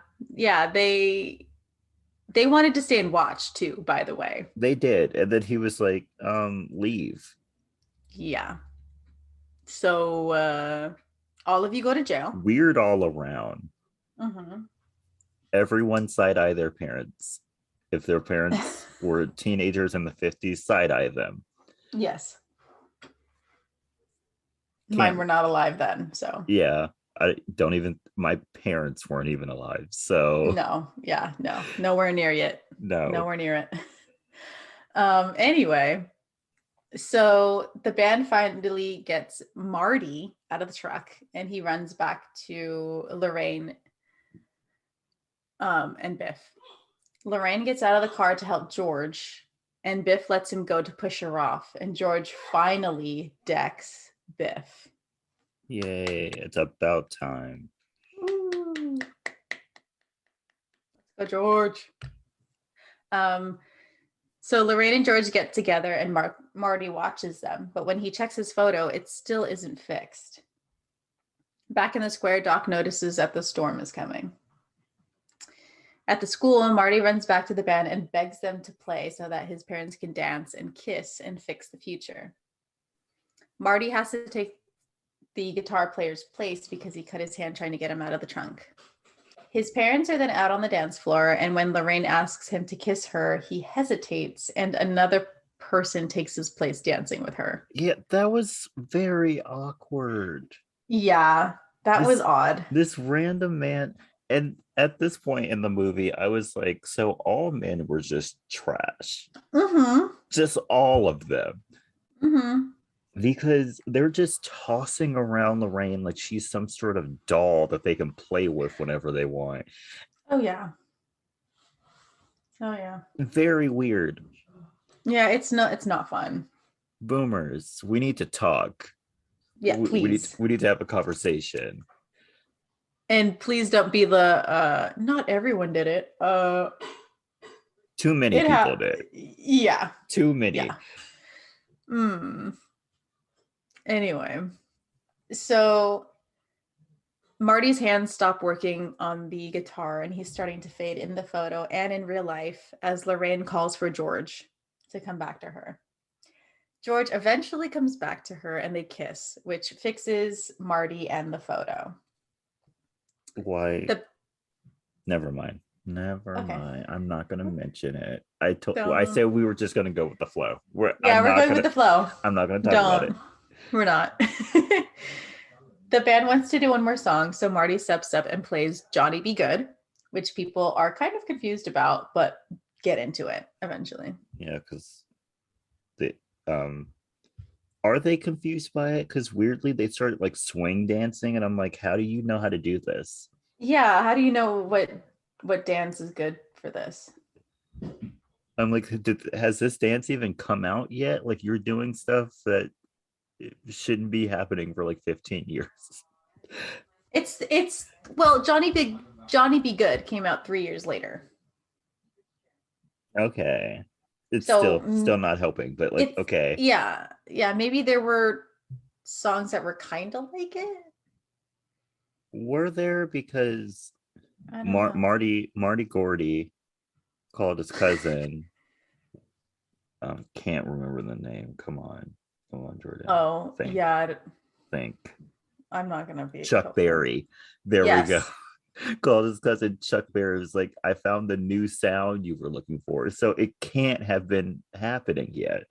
They wanted to stay and watch too, by the way. They did. And then he was like, leave. Yeah. So all of you go to jail. Weird all around. Mm-hmm. Everyone side-eye their parents. If their parents were teenagers in the 50s, side-eye them. Yes. Mine were not alive then, so. Yeah. I don't even, my parents weren't even alive. So No, yeah, no, nowhere near it. no. Nowhere near it. Anyway, so the band finally gets Marty out of the truck and he runs back to Lorraine and Biff. Lorraine gets out of the car to help George, and Biff lets him go to push her off, and George finally decks Biff. Yay, it's about time. Ooh. Let's go, George. So Lorraine and George get together and Marty watches them, but when he checks his photo, it still isn't fixed. Back in the square, Doc notices that the storm is coming. At the school, Marty runs back to the band and begs them to play so that his parents can dance and kiss and fix the future. Marty has to take the guitar player's place because he cut his hand trying to get him out of the trunk. His parents are then out on the dance floor, and when Lorraine asks him to kiss her, he hesitates, and another person takes his place dancing with her. Yeah, that was very awkward. Yeah, that was odd. This random man, and at this point in the movie, I was like, so all men were just trash. Mm-hmm. Just all of them. Mm-hmm. Because they're just tossing around Lorraine like she's some sort of doll that they can play with whenever they want. Oh yeah. Oh yeah. Very weird. Yeah, it's not fun. Boomers, we need to talk. Yeah, please. We need to have a conversation. And please don't be the not everyone did it. Too many people did. Yeah. Too many. Yeah. Anyway, so Marty's hands stop working on the guitar and he's starting to fade in the photo and in real life as Lorraine calls for George to come back to her. George eventually comes back to her and they kiss, which fixes Marty and the photo. Why? Never mind. Mind. I'm not going to mention it. I said we were just going to go with the flow. We're going with the flow. I'm not going to talk about it. We're not. The band wants to do one more song, so Marty steps up and plays Johnny Be Good, which people are kind of confused about, but get into it eventually. Yeah, because they are they confused by it? Because weirdly they started like swing dancing, and I'm like, how do you know how to do this? Yeah, how do you know what dance is good for this? I'm like, has this dance even come out yet? Like you're doing stuff that shouldn't be happening for like 15 years. It's well, Johnny Be Good came out 3 years later. Okay. It's still not helping, but like, okay. Yeah. Maybe there were songs that were kind of like it. Were there? Because Marty Gordy called his cousin. Can't remember the name. Come on, Jordan. Oh, yeah. Think. I'm not gonna be Chuck Berry. There we go. Called his cousin Chuck Berry. Was like, I found the new sound you were looking for. So it can't have been happening yet.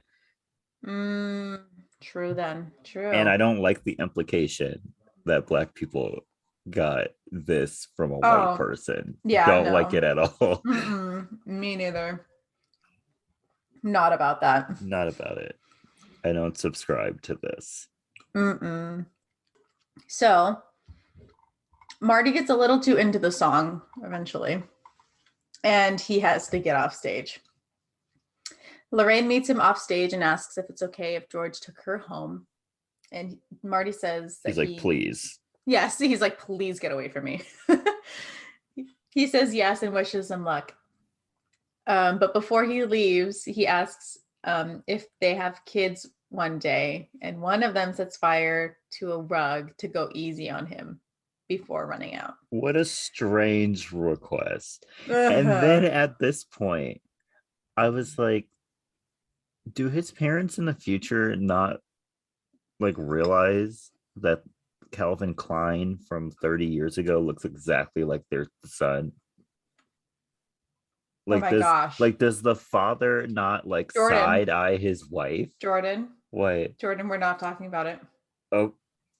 True then. True. And I don't like the implication that Black people got this from a white person. Yeah. Don't like it at all. Me neither. Not about that. Not about it. I don't subscribe to this. So Marty gets a little too into the song eventually, and he has to get off stage. Lorraine meets him off stage and asks if it's okay if George took her home. And Marty says that he's like, please. Yes, he's like, please get away from me. He says yes and wishes them luck. But before he leaves, he asks if they have kids one day, and one of them sets fire to a rug to go easy on him before running out. What a strange request. And then at this point, I was like, do his parents in the future not like realize that Calvin Klein from 30 years ago looks exactly like their son? Like, gosh. Like, does the father not like side eye his wife? Jordan. What? Jordan, we're not talking about it. Oh,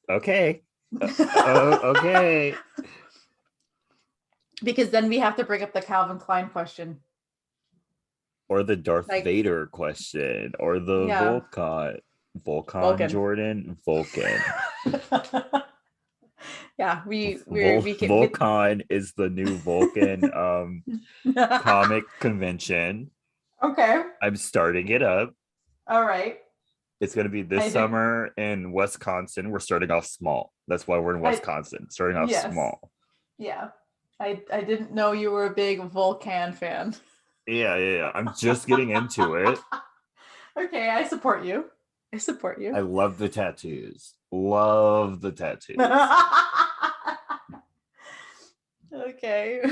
okay. Okay. Because then we have to bring up the Calvin Klein question. Or the Darth Like, Vader question, or the yeah, Volcon Vulcan. Jordan, Vulcan. Yeah, we can with Volcon is the new Vulcan comic convention. Okay. I'm starting it up. All right. It's going to be this I did summer in Wisconsin. We're starting off small. That's why we're in I Wisconsin, starting off yes. small. Yeah. I didn't know you were a big Vulcan fan. Yeah. I'm just getting into it. Okay, I support you. I support I you. love the tattoos. Love the tattoos. Okay.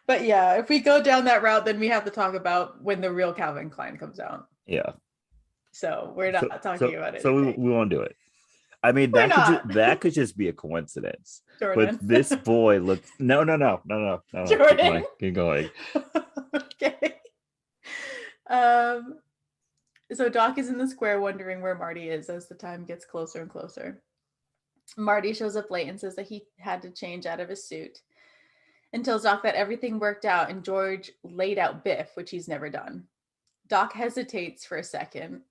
But yeah, if we go down that route, then we have to talk about when the real Calvin Klein comes out. Yeah. So we're So not talking so about so anything. we won't do it. I mean, We're not. that could just be a coincidence. But Jordan. this boy looks no. Jordan. Keep going. Okay. Um, so Doc is in the square wondering where Marty is as the time gets closer and closer. Marty shows up late and says that he had to change out of his suit and tells Doc that everything worked out and George laid out Biff, which he's never done. Doc hesitates for a second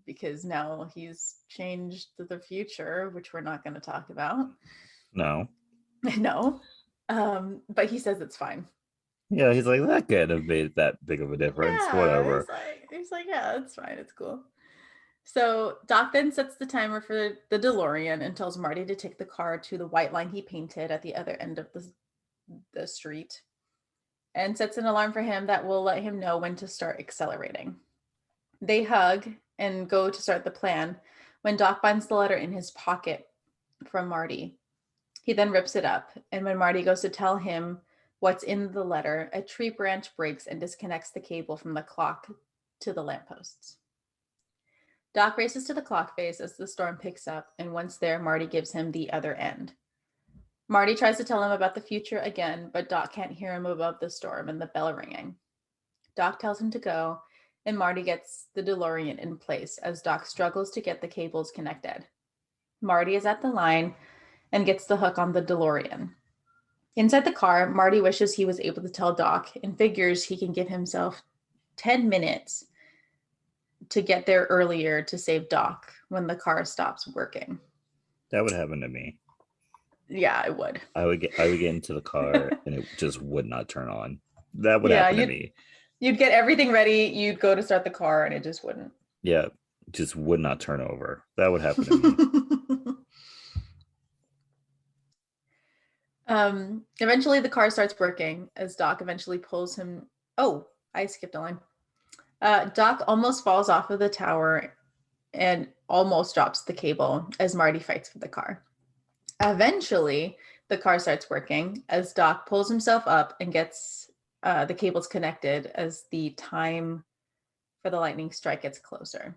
because now he's changed the future, which we're not going to talk about. No. No. But he says it's fine. Yeah, he's like, that couldn't have made that big of a difference. Yeah, Whatever. he's like, yeah, it's fine, it's cool. So Doc then sets the timer for the DeLorean and tells Marty to take the car to the white line he painted at the other end of the street and sets an alarm for him that will let him know when to start accelerating. They hug and go to start the plan when Doc finds the letter in his pocket from Marty. He then rips it up, and when Marty goes to tell him what's in the letter, a tree branch breaks and disconnects the cable from the clock to the lampposts. Doc races to the clock face as the storm picks up, and once there, Marty gives him the other end. Marty tries to tell him about the future again, but Doc can't hear him above the storm and the bell ringing. Doc tells him to go, and Marty gets the DeLorean in place as Doc struggles to get the cables connected. Marty is at the line and gets the hook on the DeLorean. Inside the car, Marty wishes he was able to tell Doc and figures he can give himself 10 minutes to get there earlier to save Doc when the car stops working. That would happen to me. Yeah, it would. I would get into the car and it just would not turn on. That would Yeah, happen to me. You'd get everything ready, you'd go to start the car, and it just wouldn't. Yeah, just would not turn over. That would happen to me. Eventually the car starts working as Doc eventually pulls him. Oh, I skipped a line. Doc almost falls off of the tower and almost drops the cable as Marty fights for the car. Eventually, the car starts working as Doc pulls himself up and gets the cables connected as the time for the lightning strike gets closer.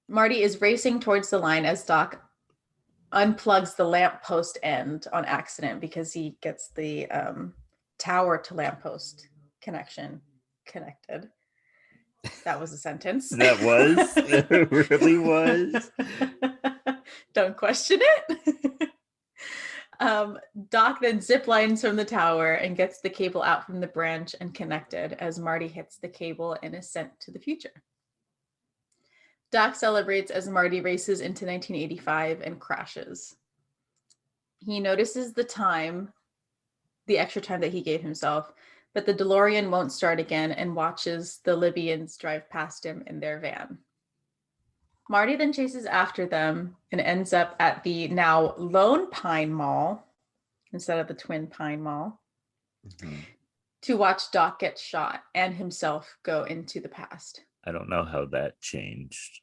Marty is racing towards the line as Doc unplugs the lamppost end on accident because he gets the tower to lamppost connection connected. That was a sentence. That was. It really was. Don't question it. Doc then zip lines from the tower and gets the cable out from the branch and connected as Marty hits the cable and is sent to the future. Doc celebrates as Marty races into 1985 and crashes. He notices the extra time that he gave himself, but the DeLorean won't start again and watches the Libyans drive past him in their van. Marty then chases after them and ends up at the now Lone Pine Mall instead of the Twin Pine Mall to watch Doc get shot and himself go into the past. I don't know how that changed.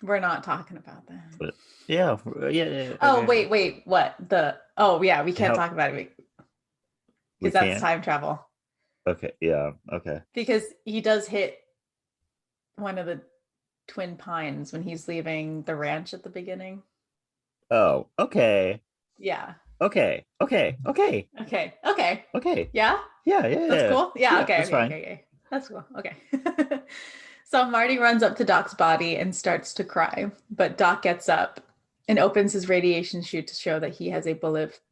We're not talking about that. But yeah. Okay. Oh, wait. What? We can't talk about it because that's time travel. Okay. Yeah. Okay. Because he does hit one of the Twin Pines when he's leaving the ranch at the beginning. Oh, okay. Yeah. Okay. Yeah? Yeah. That's cool. Yeah, okay. That's fine. Okay. That's cool. Okay. So Marty runs up to Doc's body and starts to cry, but Doc gets up and opens his radiation chute to show that he has a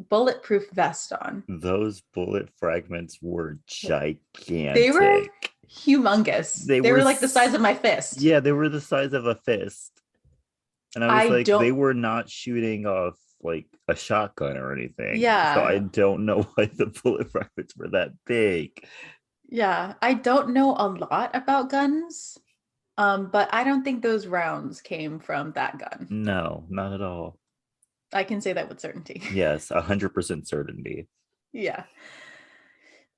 bulletproof vest on. Those bullet fragments were gigantic. They were humongous. They were like the size of my fist. Yeah, they were the size of a fist. And I was they were not shooting off like a shotgun or anything. Yeah. So I don't know why the bullet fragments were that big. Yeah, I don't know a lot about guns, but I don't think those rounds came from that gun. No, not at all. I can say that with certainty. Yes, 100% certainty. Yeah.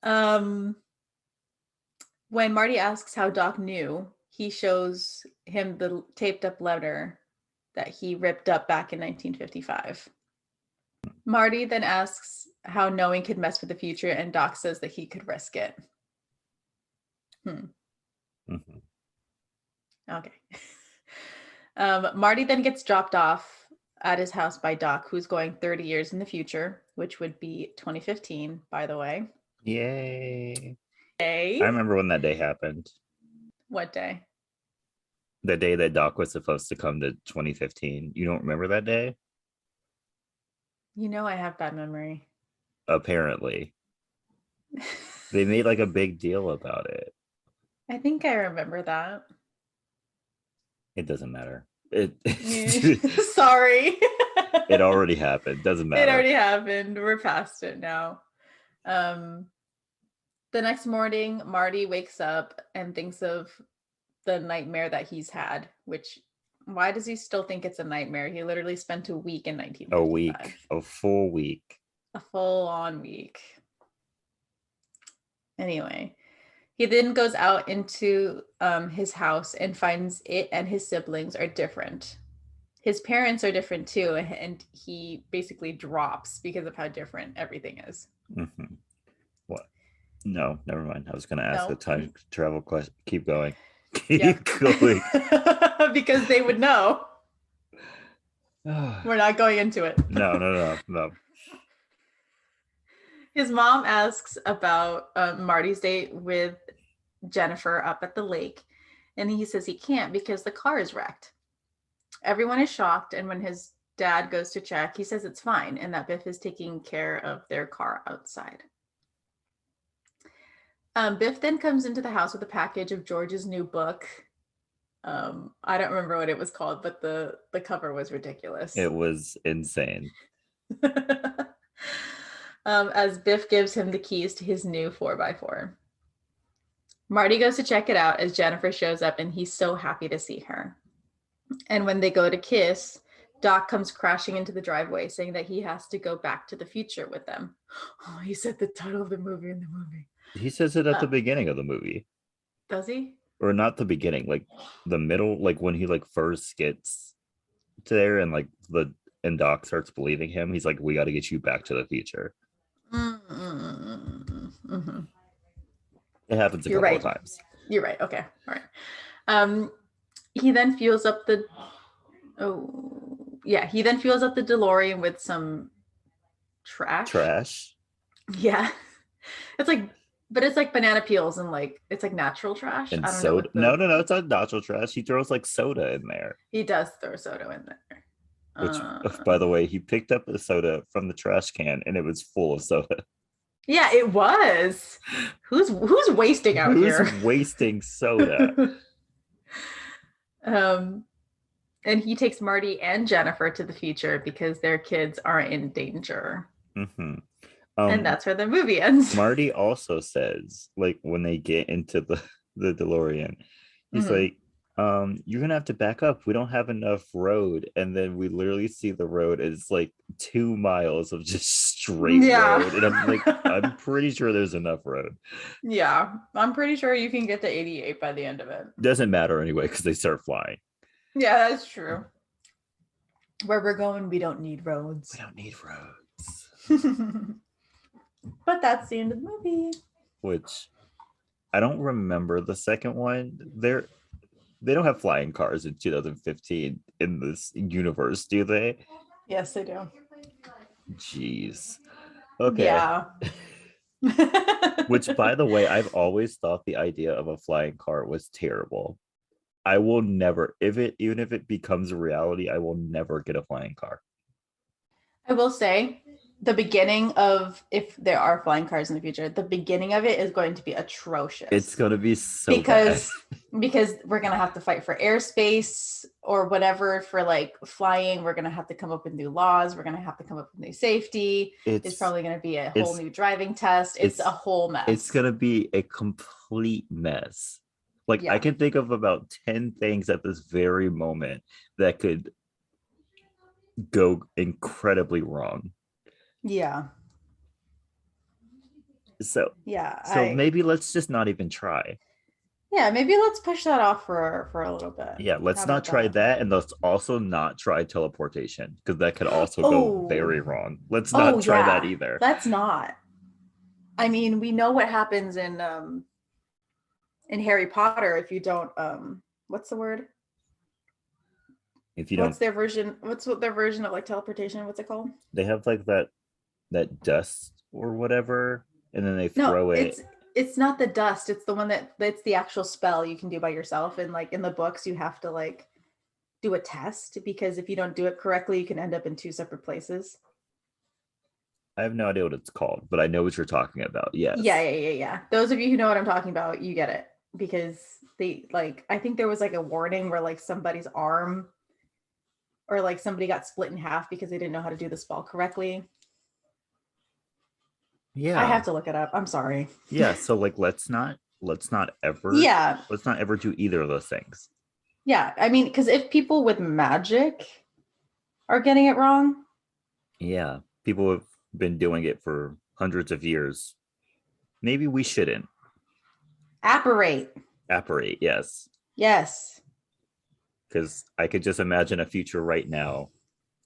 When Marty asks how Doc knew, he shows him the taped up letter that he ripped up back in 1955. Marty then asks how knowing could mess with the future, and Doc says that he could risk it. Mm-hmm. Okay. Marty then gets dropped off at his house by Doc, who's going 30 years in the future, which would be 2015, by the way. Yay. Yay. I remember when that day happened. What day? The day that Doc was supposed to come to 2015. You don't remember that day? You know I have bad memory. Apparently. They made like a big deal about it. I think I remember that. It doesn't matter. Sorry. It already happened. Doesn't matter. It already happened. We're past it now. The next morning, Marty wakes up and thinks of the nightmare that he's had, which, why does he still think it's a nightmare? He literally spent a week in 1955. A week. A full week. A full-on week. Anyway, he then goes out into his house and finds it and his siblings are different. His parents are different too, and he basically drops because of how different everything is. Mm-hmm. What? No, never mind. I was going to ask the time travel question. Keep going. Keep going. Because they would know. We're not going into it. No. His mom asks about Marty's date with Jennifer up at the lake, and he says he can't because the car is wrecked. Everyone is shocked, and when his dad goes to check, he says it's fine and that Biff is taking care of their car outside. Biff then comes into the house with a package of George's new book. I don't remember what it was called, but the cover was ridiculous. It was insane. As Biff gives him the keys to his new 4x4. Marty goes to check it out as Jennifer shows up, and he's so happy to see her. And when they go to kiss, Doc comes crashing into the driveway saying that he has to go back to the future with them. Oh, he said the title of the movie in the movie. He says it at the beginning of the movie. Does he? Or not the beginning, like the middle, like when he like first gets there and like and Doc starts believing him. He's like, we got to get you back to the future. Mm-hmm. It happens a couple of times. You're right. Okay. All right. He then fuels up the DeLorean with some trash. Yeah. It's like banana peels and like it's like natural trash. And soda. No, it's not natural trash. He throws like soda in there. He does throw soda in there. Which, by the way, he picked up the soda from the trash can and it was full of soda. Yeah, it was. Who's wasting out here? Who's wasting soda? And he takes Marty and Jennifer to the future because their kids are in danger. Mm-hmm. And that's where the movie ends. Marty also says, like, when they get into the DeLorean, he's like, you're gonna have to back up. We don't have enough road. And then we literally see the road is like 2 miles of just straight road. And I'm like, I'm pretty sure there's enough road. Yeah, I'm pretty sure you can get to 88 by the end of it. Doesn't matter anyway, because they start flying. Yeah, that's true. Where we're going, we don't need roads. We don't need roads. But that's the end of the movie. Which I don't remember the second one. They don't have flying cars in 2015 in this universe, do they? Yes, they do. Jeez. Okay. Yeah. Which, by the way, I've always thought the idea of a flying car was terrible. I will never, even if it becomes a reality, I will never get a flying car. I will say the beginning of, if there are flying cars in the future, the beginning of it is going to be It's atrocious gonna be so bad. because we're going to have to fight for airspace or whatever for like flying. We're going to have to come up with new laws. We're going to have to come up with new safety. It's It's probably going to be a whole it's new driving test. It's a it's whole it's mess. gonna be a complete mess. Like I Yeah. can think of about 10 things at this very moment that could go incredibly wrong. Yeah. So Yeah. so maybe let's just not even try. Yeah, maybe let's push that off for a little bit. Yeah, How let's not about try that? that, and let's also not try teleportation because that could also go Oh, very wrong. Let's oh not try that yeah. either. Let's not. I mean, we know what happens in Harry Potter if you don't what's the word? If you What's don't, their version? What's what their version of like teleportation? What's it called? they have like that dust or whatever, and then they No, throw it. it's not the dust. It's the one that's the actual spell you can do by yourself. And like in the books, you have to like do a test because if you don't do it correctly, you can end up in two separate places. I have no idea what it's called, but I know what you're talking about. Yeah, Yes. yeah, yeah, yeah. Those of you who know what I'm talking about, you get it because they like I think there was like a warning where like somebody's arm or like somebody got split in half because they didn't know how to do the spell correctly. I Yeah. have to look it up. I'm sorry. Yeah. So like let's not ever Yeah. let's not ever do either of those things. Yeah. I mean, because if people with magic are getting it wrong, Yeah. People have been doing it for hundreds of years. Maybe we shouldn't. apparate. Apparate, yes. Yes. Because I could just imagine a future right now.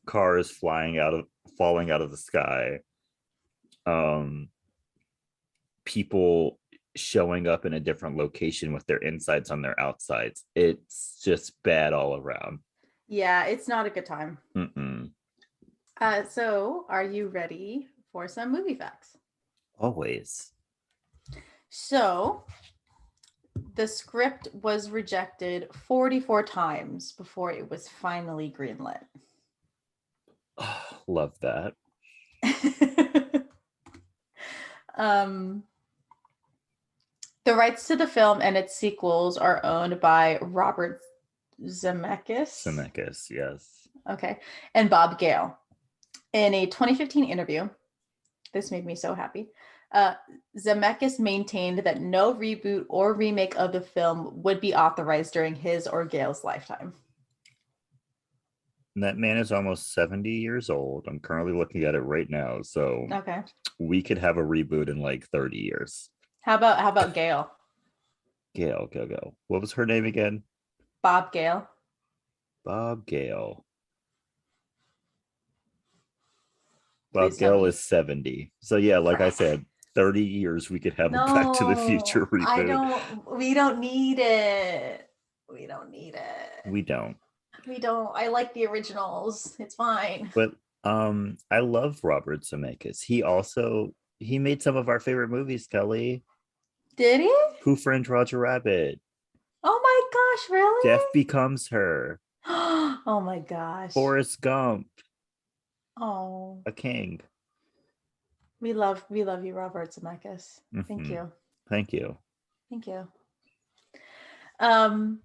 Cars falling out of the sky. Um people showing up in a different location with their insides on their outsides. It's just bad all around. Yeah, it's not a good time. Mm-mm. So are you ready for some movie facts? Always. So the script was rejected 44 times before it was finally greenlit. Love that. um, the rights to the film and its sequels are owned by Robert Zemeckis. Zemeckis, yes. Okay. And Bob Gale. In a 2015 interview, this made me so happy. Zemeckis maintained that no reboot or remake of the film would be authorized during his or Gale's lifetime. And that man is almost 70 years old. I'm currently looking at it right now. So Okay. we could have a reboot in like 30 years. How about Gale? Gail, go. What was her name again? Bob Gale. Bob Gale. Please Bob tell Gale me. is 70. So yeah, like I said, 30 years we could have a Back to the Future No, I reboot. don't. We don't need it. We don't need it. We don't. We don't. I like the originals. It's fine. But I love Robert Zemeckis. He made some of our favorite movies, Kelly. Did he? Who Framed Roger Rabbit? Oh my gosh, Death really? Becomes Her. Oh my gosh. Forrest Gump. Oh, A King. we love you, Robert Zemeckis. Thank Mm-hmm. you. Thank you. Thank you. Um,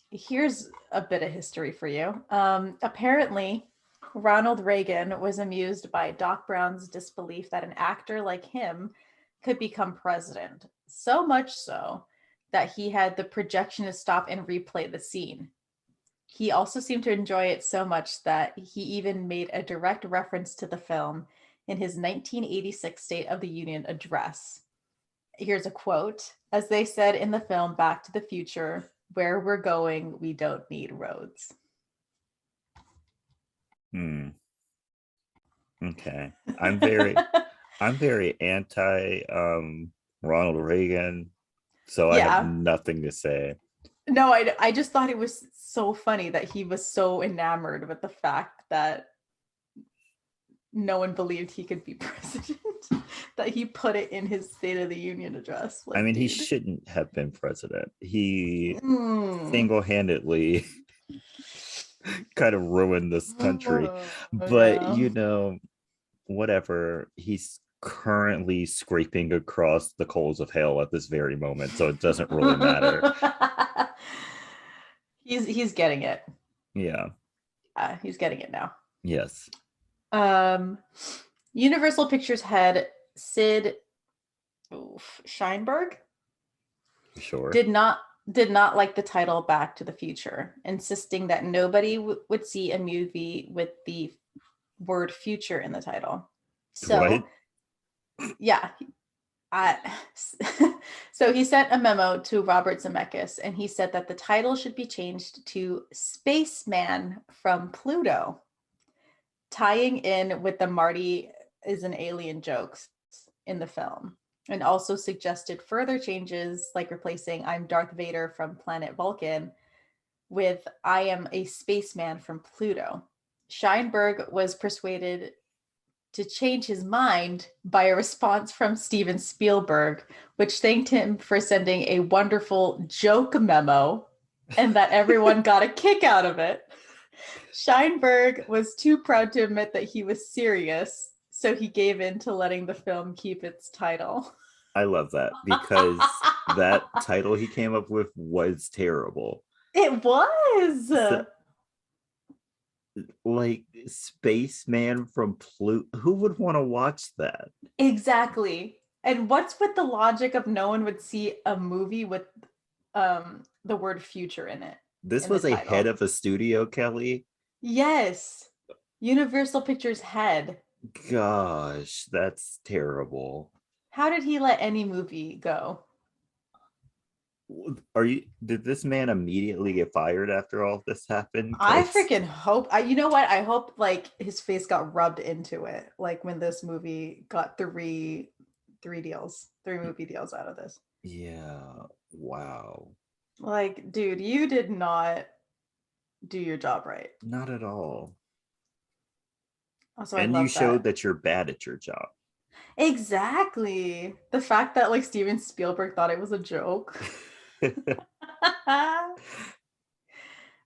here's a bit of history for you. Apparently, Ronald Reagan was amused by Doc Brown's disbelief that an actor like him could become president. So much so that he had the projectionist stop and replay the scene. He also seemed to enjoy it so much that he even made a direct reference to the film in his 1986 State of the Union address. Here's a quote. As they said in the film Back to the Future, where we're going, we don't need roads. Okay. I'm very anti Ronald Reagan, so I have Yeah. nothing to say. No, I just thought it was so funny that he was so enamored with the fact that no one believed he could be president. that he put it in his State of the Union address. I Like, mean, he dude. shouldn't have been president. He Mm. single-handedly kind of ruined this country. Oh, But, yeah. you know, whatever. He's currently scraping across the coals of hell at this very moment, so it doesn't really matter. He's getting it. Yeah. He's getting it now. Yes. Um, Universal Pictures head Sid Sheinberg Sure. did not like the title Back to the Future, insisting that nobody would see a movie with the word future in the title. So, What? yeah. So he sent a memo to Robert Zemeckis, and he said that the title should be changed to Spaceman from Pluto, tying in with the Marty is an alien jokes in the film, and also suggested further changes like replacing I'm Darth Vader from planet Vulcan with I am a spaceman from Pluto. Scheinberg was persuaded to change his mind by a response from Steven Spielberg, which thanked him for sending a wonderful joke memo and that everyone got a kick out of it. Scheinberg was too proud to admit that he was serious, so he gave in to letting the film keep its title. I love that because that title he came up with was terrible. It was. So, like Spaceman from Pluto. Who would want to watch that? Exactly. And what's with the logic of no one would see a movie with the word future in it? This in was the a title? head of a studio, Kelley. Yes. Universal Pictures head. Gosh, that's terrible. How did he let any movie go? Did this man immediately get fired after all this happened? I freaking hope. You know what? I hope like his face got rubbed into it, like when this movie got three movie deals out of this. Yeah. Wow. Like, dude, you did not do your job right. Not at all. Also, And I you love showed that. that you're bad at your job. Exactly. The fact that like Steven Spielberg thought it was a joke.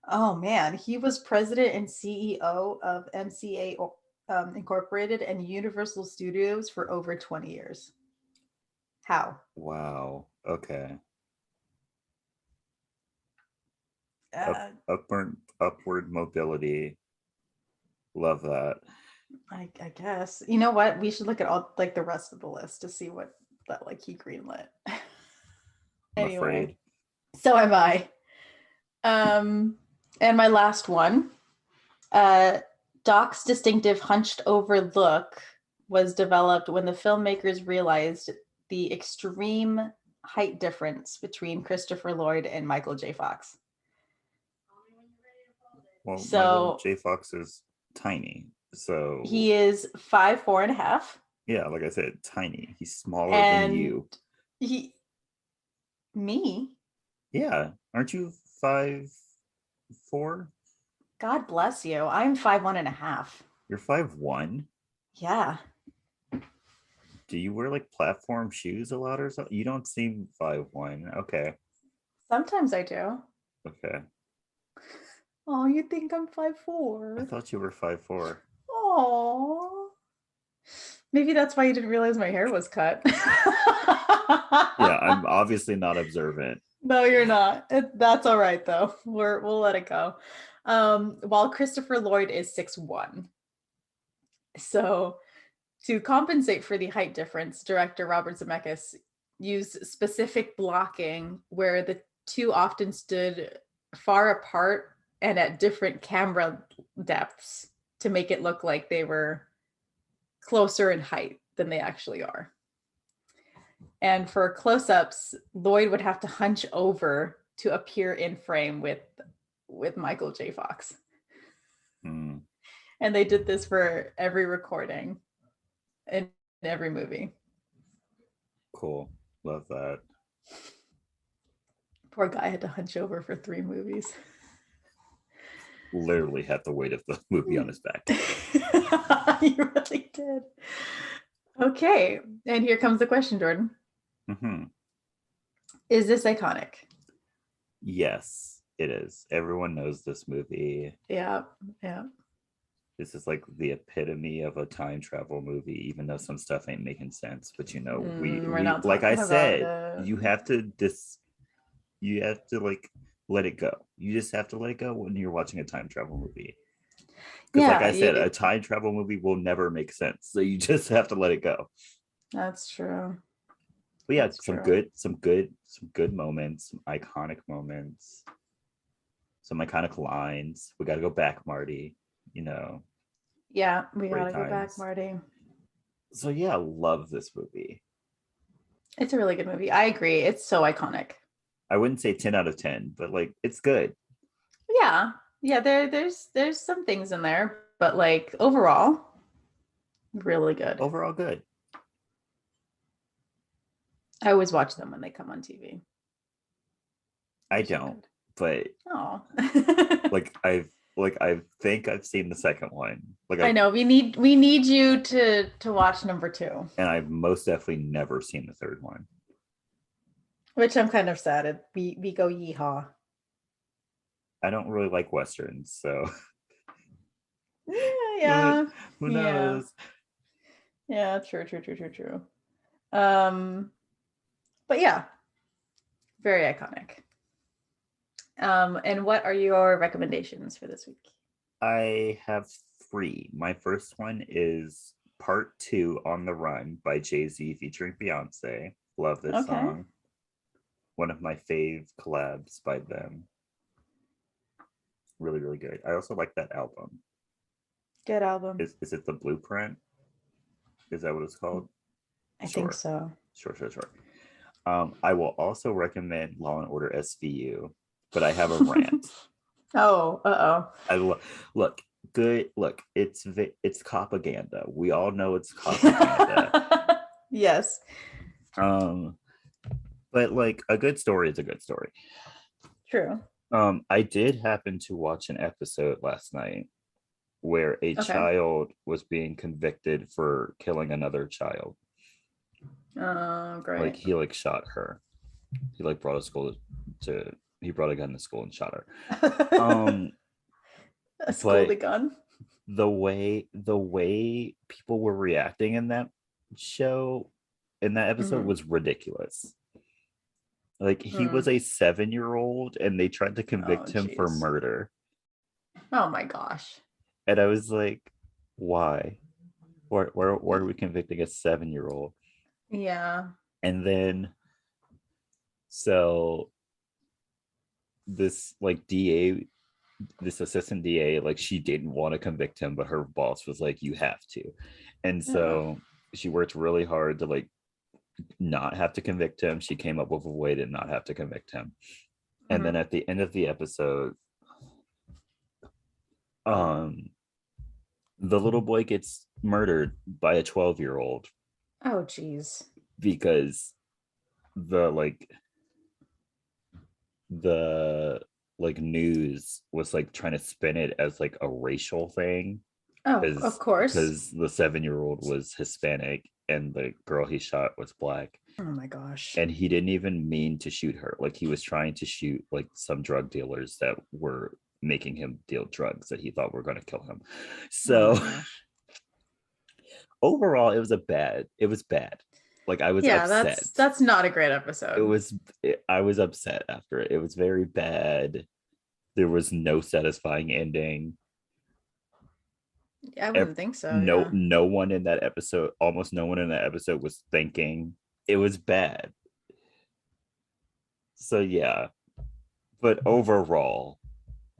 Oh man, he was president and CEO of MCA Incorporated and Universal Studios for over 20 years. How? Wow. Okay. Uh, Upward mobility. Love that. I guess. You know what? We should look at all like the rest of the list to see what that like he greenlit. I'm Anyway, afraid. so am I. And my last one, Doc's distinctive hunched over look was developed when the filmmakers realized the extreme height difference between Christopher Lloyd and Michael J. Fox. Well, So Michael J. Fox is tiny. So he is 5'4.5". Yeah, like I said, tiny. He's smaller than And you. Me? Yeah. Aren't you 5'4"? God bless you. I'm 5'1.5". You're 5'1"? Yeah. Do you wear like platform shoes a lot or something? You don't seem 5'1". Okay. Sometimes I do. Okay. Oh, you think I'm I 5'4"? thought you were 5'4". Oh. Maybe that's why you didn't realize my hair was cut. Yeah, I'm obviously not observant. No, you're not. That's all right though. We'll let it go. While Christopher Lloyd is 6'1". So to compensate for the height difference, director Robert Zemeckis used specific blocking where the two often stood far apart and at different camera depths to make it look like they were closer in height than they actually are. And for close-ups, Lloyd would have to hunch over to appear in frame with Michael J. Fox. Mm. And they did this for every recording in every movie. Cool. Love that. Poor guy had to hunch over for 3 movies. Literally had the weight of the movie on his back. He really did. Okay, and here comes the question, Jordan. Hmm. Is this iconic? Yes, it is. Everyone knows this movie. Yeah, yeah. This is like the epitome of a time travel movie, even though some stuff ain't making sense. But you know, We're we not like I talking about said, it. you have to like let it go. You just have to let it go when you're watching a time travel movie. Because like Yeah, I said, a you. time travel movie will never make sense. So you just have to let it go. That's true. But yeah, That's true. some good moments, some iconic moments, some iconic lines. We got to go back, Marty. You know, Yeah, we great gotta go back, times. Marty. So yeah, love this movie. It's a really good movie. I agree. It's so iconic. I wouldn't say 10 out of 10, but like it's good. Yeah, yeah. There's some things in there, but like overall, really good. Overall good. I always watch them when they come on TV. I They're so don't, good. but Oh, like I think I've seen the second one. Like I I know. We need you to watch number two, and I've most definitely never seen the third one. which I'm kind of sad at. We go yeehaw. I don't really like westerns, so Yeah, but yeah, who yeah, knows? yeah. True, true, true, true, true. Um, but yeah, very iconic. And what are your recommendations for this week? I have three. My first one is Part Two on the Run by Jay-Z featuring Beyonce. Love this Okay, song. One of my fave collabs by them. Really, really good. I also like that album. good album. Is it The Blueprint? Is that what it's called? I think Sure. so. Sure. I will also recommend Law and Order SVU, but I have a rant. Oh, Look, good. Look, it's propaganda. We all know it's propaganda. oh. Yes, Um, but like a good story is a good story. true. I did happen to watch an episode last night where a Okay. child was being convicted for killing another child. Oh, Like great. he like shot her. He like brought a school to he brought a gun to school and shot her. Um, A school but to gun. the way people were reacting in that show in that episode Mm-hmm. was ridiculous. Like he was Mm. a 7-year-old and they tried to Oh, convict him for jeez. murder. Oh my gosh. And I was like, why? Why are we convicting a 7-year-old? Yeah. And then so this like DA, this assistant DA, like she didn't want to convict him, but her boss was like, you have to. And Ugh. so she worked really hard to like not have to convict him. She came up with a way to not have to convict him. And then Mhm. at the end of the episode, um, the little boy gets murdered by a 12-year-old Oh, jeez. because the like the like news was like trying to spin it as like a racial thing Oh, of because course. the 7-year-old was Hispanic and the girl he shot was black, Oh my gosh. and he didn't even mean to shoot her. Like he was trying to shoot like some drug dealers that were making him deal drugs that he thought were going to kill him. Oh my So gosh. it was bad. Like I was Yeah, upset. that's not a great it episode. was I was upset after it. It was very bad. There was no satisfying ending. I wouldn't think so, No, yeah. no one in that episode, almost no one in that episode was thinking. It was bad. So yeah, but overall,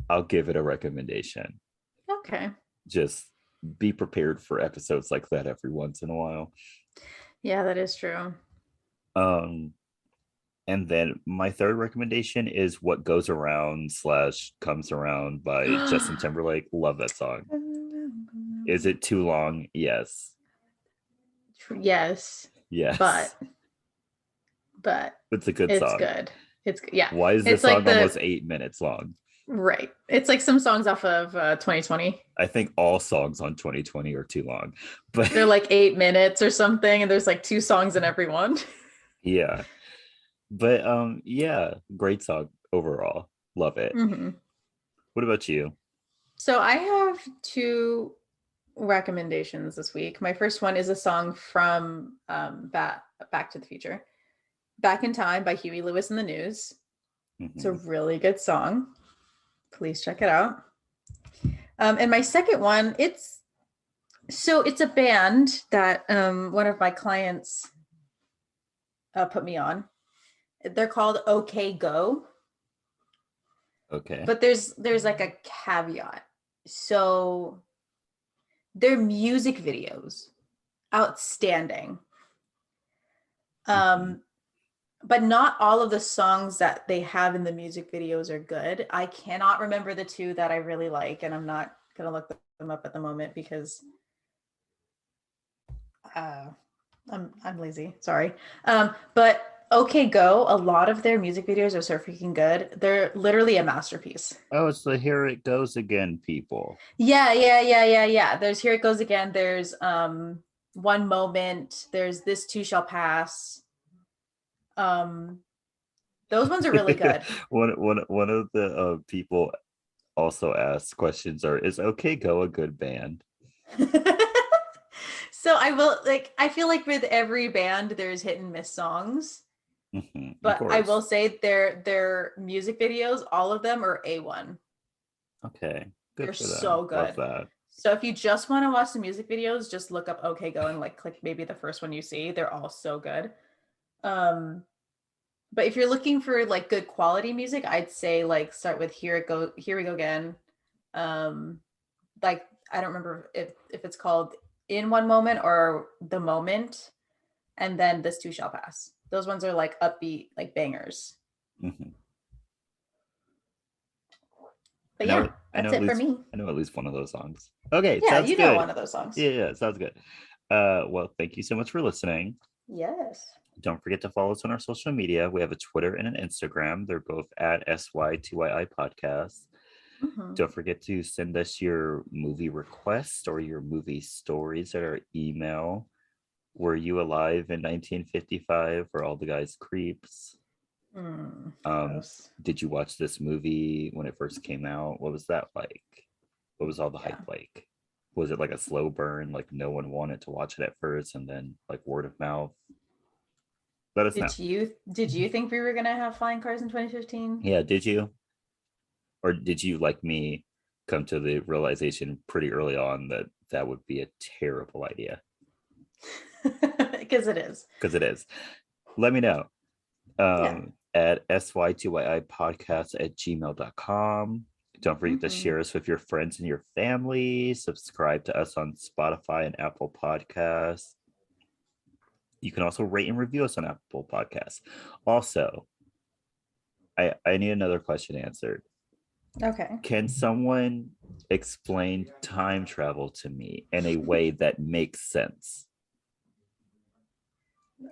I'll give it a recommendation. Okay. Just be prepared for episodes like that every once in a while. Yeah, that is true. Um, and then my third recommendation is "What Goes Around Slash Comes Around" by Justin Timberlake. Love that song. Is it too long? Yes. Yes, Yes. but It's a good it's song. good. It's yeah. Why is this It's like song the almost 8 minutes long? Right. It's like some songs off of 2020. I think all songs on 2020 are too long, but They're like 8 minutes or something, and there's like 2 songs in every one. yeah. But yeah, great song overall. Love it. Mhm. What about you? So I have two recommendations this week. My first one is a song from Back to the Future, "Back in Time" by Huey Lewis and the News. It's a Mhm. really good song. Please check it out. And my second one, it's a band that one of my clients put me on. They're called OK Go, Okay. but there's like a caveat. So their music videos, outstanding. Mhm. Um, but not all of the songs that they have in the music videos are good. I cannot remember the two that I really like, and I'm not gonna look them up at the moment because uh, I'm lazy. Sorry. But OK Go, a lot of their music videos are so freaking good. They're literally a masterpiece. Oh, it's the Here It Goes Again people. Yeah. There's Here It Goes Again. There's One Moment. There's This Too Shall Pass. Um, those ones are really good. One of the people also asked questions are, is OK Go a good band? So I will like I feel like with every band there's hit and miss songs, Of but I will course. say their music videos, all of them are A1. Okay. They're Good for them. so Love good. that. So if you just want to watch the music videos, just look up OK Go and like click maybe the first one you see. They're all so good. Um, but if you're looking for like good quality music, I'd say like start with Here We Go Again. Um, like I don't remember if it's called In One Moment or The Moment, and then This Too Shall Pass. Those ones are like upbeat, like bangers. Mhm. But yeah, I that's know at it for least me. I know at least one of those songs. Okay, Yeah, sounds you know good. one of those songs. Yeah, sounds good. Well, thank you so much for listening. Yes. Don't forget to follow us on our social media. We have a Twitter and an Instagram. They're both at SY2YI Podcast. Mm-hmm. Don't forget to send us your movie requests or your movie stories at our email. Were you alive in 1955 for all the guys creeps? Um, Gross. did you watch this movie when it first came out? What was that like? What was all the Yeah. hype like? Was it like a slow burn, like no one wanted to watch it at first, and then like word of mouth? Let us know. Did you think we were gonna have flying cars in 2015? Yeah, did you? Or did you, like me, come to the realization pretty early on that that would be a terrible idea? Because it is. Because it is. Let me know. Yeah. At sy2yi podcast at gmail.com. Don't forget to Mm-hmm. share us with your friends and your family. Subscribe to us on Spotify and Apple Podcasts. You can also rate and review us on Apple Podcasts. Also, I need another question answered. Okay. Can someone explain time travel to me in a way that makes sense?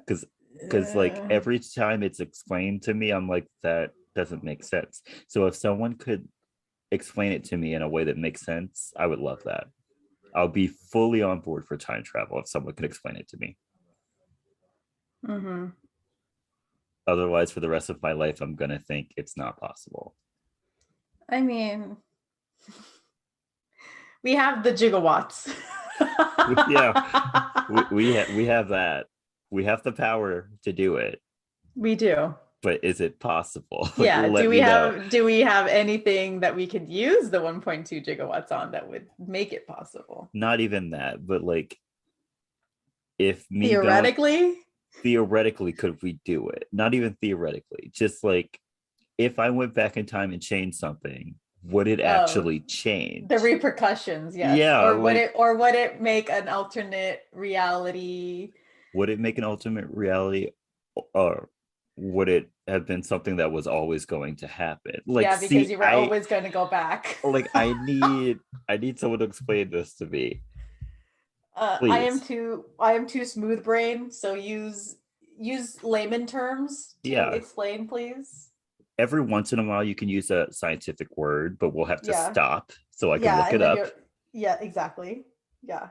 Because like Uh, every time it's explained to me, I'm like, that doesn't make sense. So if someone could explain it to me in a way that makes sense, I would love that. I'll be fully on board for time travel if someone could explain it to me. mm-hmm. Otherwise, for the rest of my life, I'm gonna think it's not possible. I mean, we have the gigawatts. Yeah, we have that. We have the power to do it, We do. but is it possible? Like, Yeah. let me know. Do we have anything that we could use the 1.2 gigawatts on that would make it possible? Not even that, but like, if me going Theoretically? theoretically, could we do it? Not even theoretically, just like if I went back in time and changed something, would it Oh, actually the change? repercussions, yes. Yeah, like, Or would it make an alternate reality? would it make an ultimate reality, or would it have been something that was always going to happen? Like, Yeah, because see, you were always going to go back. I need someone to explain this to me, I am please. too smooth brain, so use layman terms to Yeah, explain, please. every once in a while you can use a scientific word, but we'll have to Yeah. stop so I can Yeah, look and it then up. you're yeah, exactly. Yeah.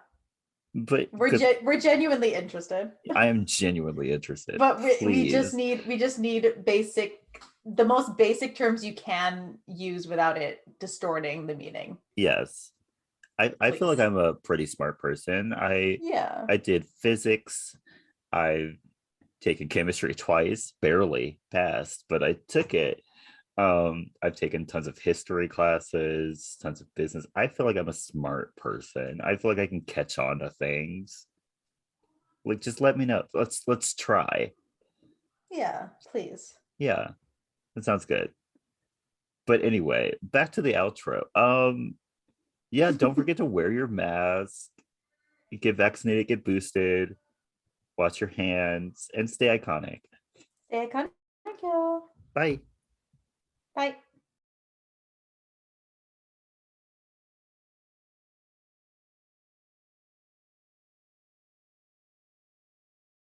But We're genuinely interested. I am genuinely interested. But Please. we just need the most basic terms you can use without it distorting the meaning. Yes. I feel like Please. I'm a pretty smart person. Yeah. I did physics. I've taken chemistry twice, barely passed, but I took it. I've taken tons of history classes, tons of business. I feel like I'm a smart person. I feel like I can catch on to things. Like just let me know. Let's try. Yeah, please. Yeah, that sounds good. But anyway, back to the outro. Yeah, don't forget to wear your mask, get vaccinated, get boosted, wash your hands, and stay iconic. Stay iconic, y'all. Bye. Bye.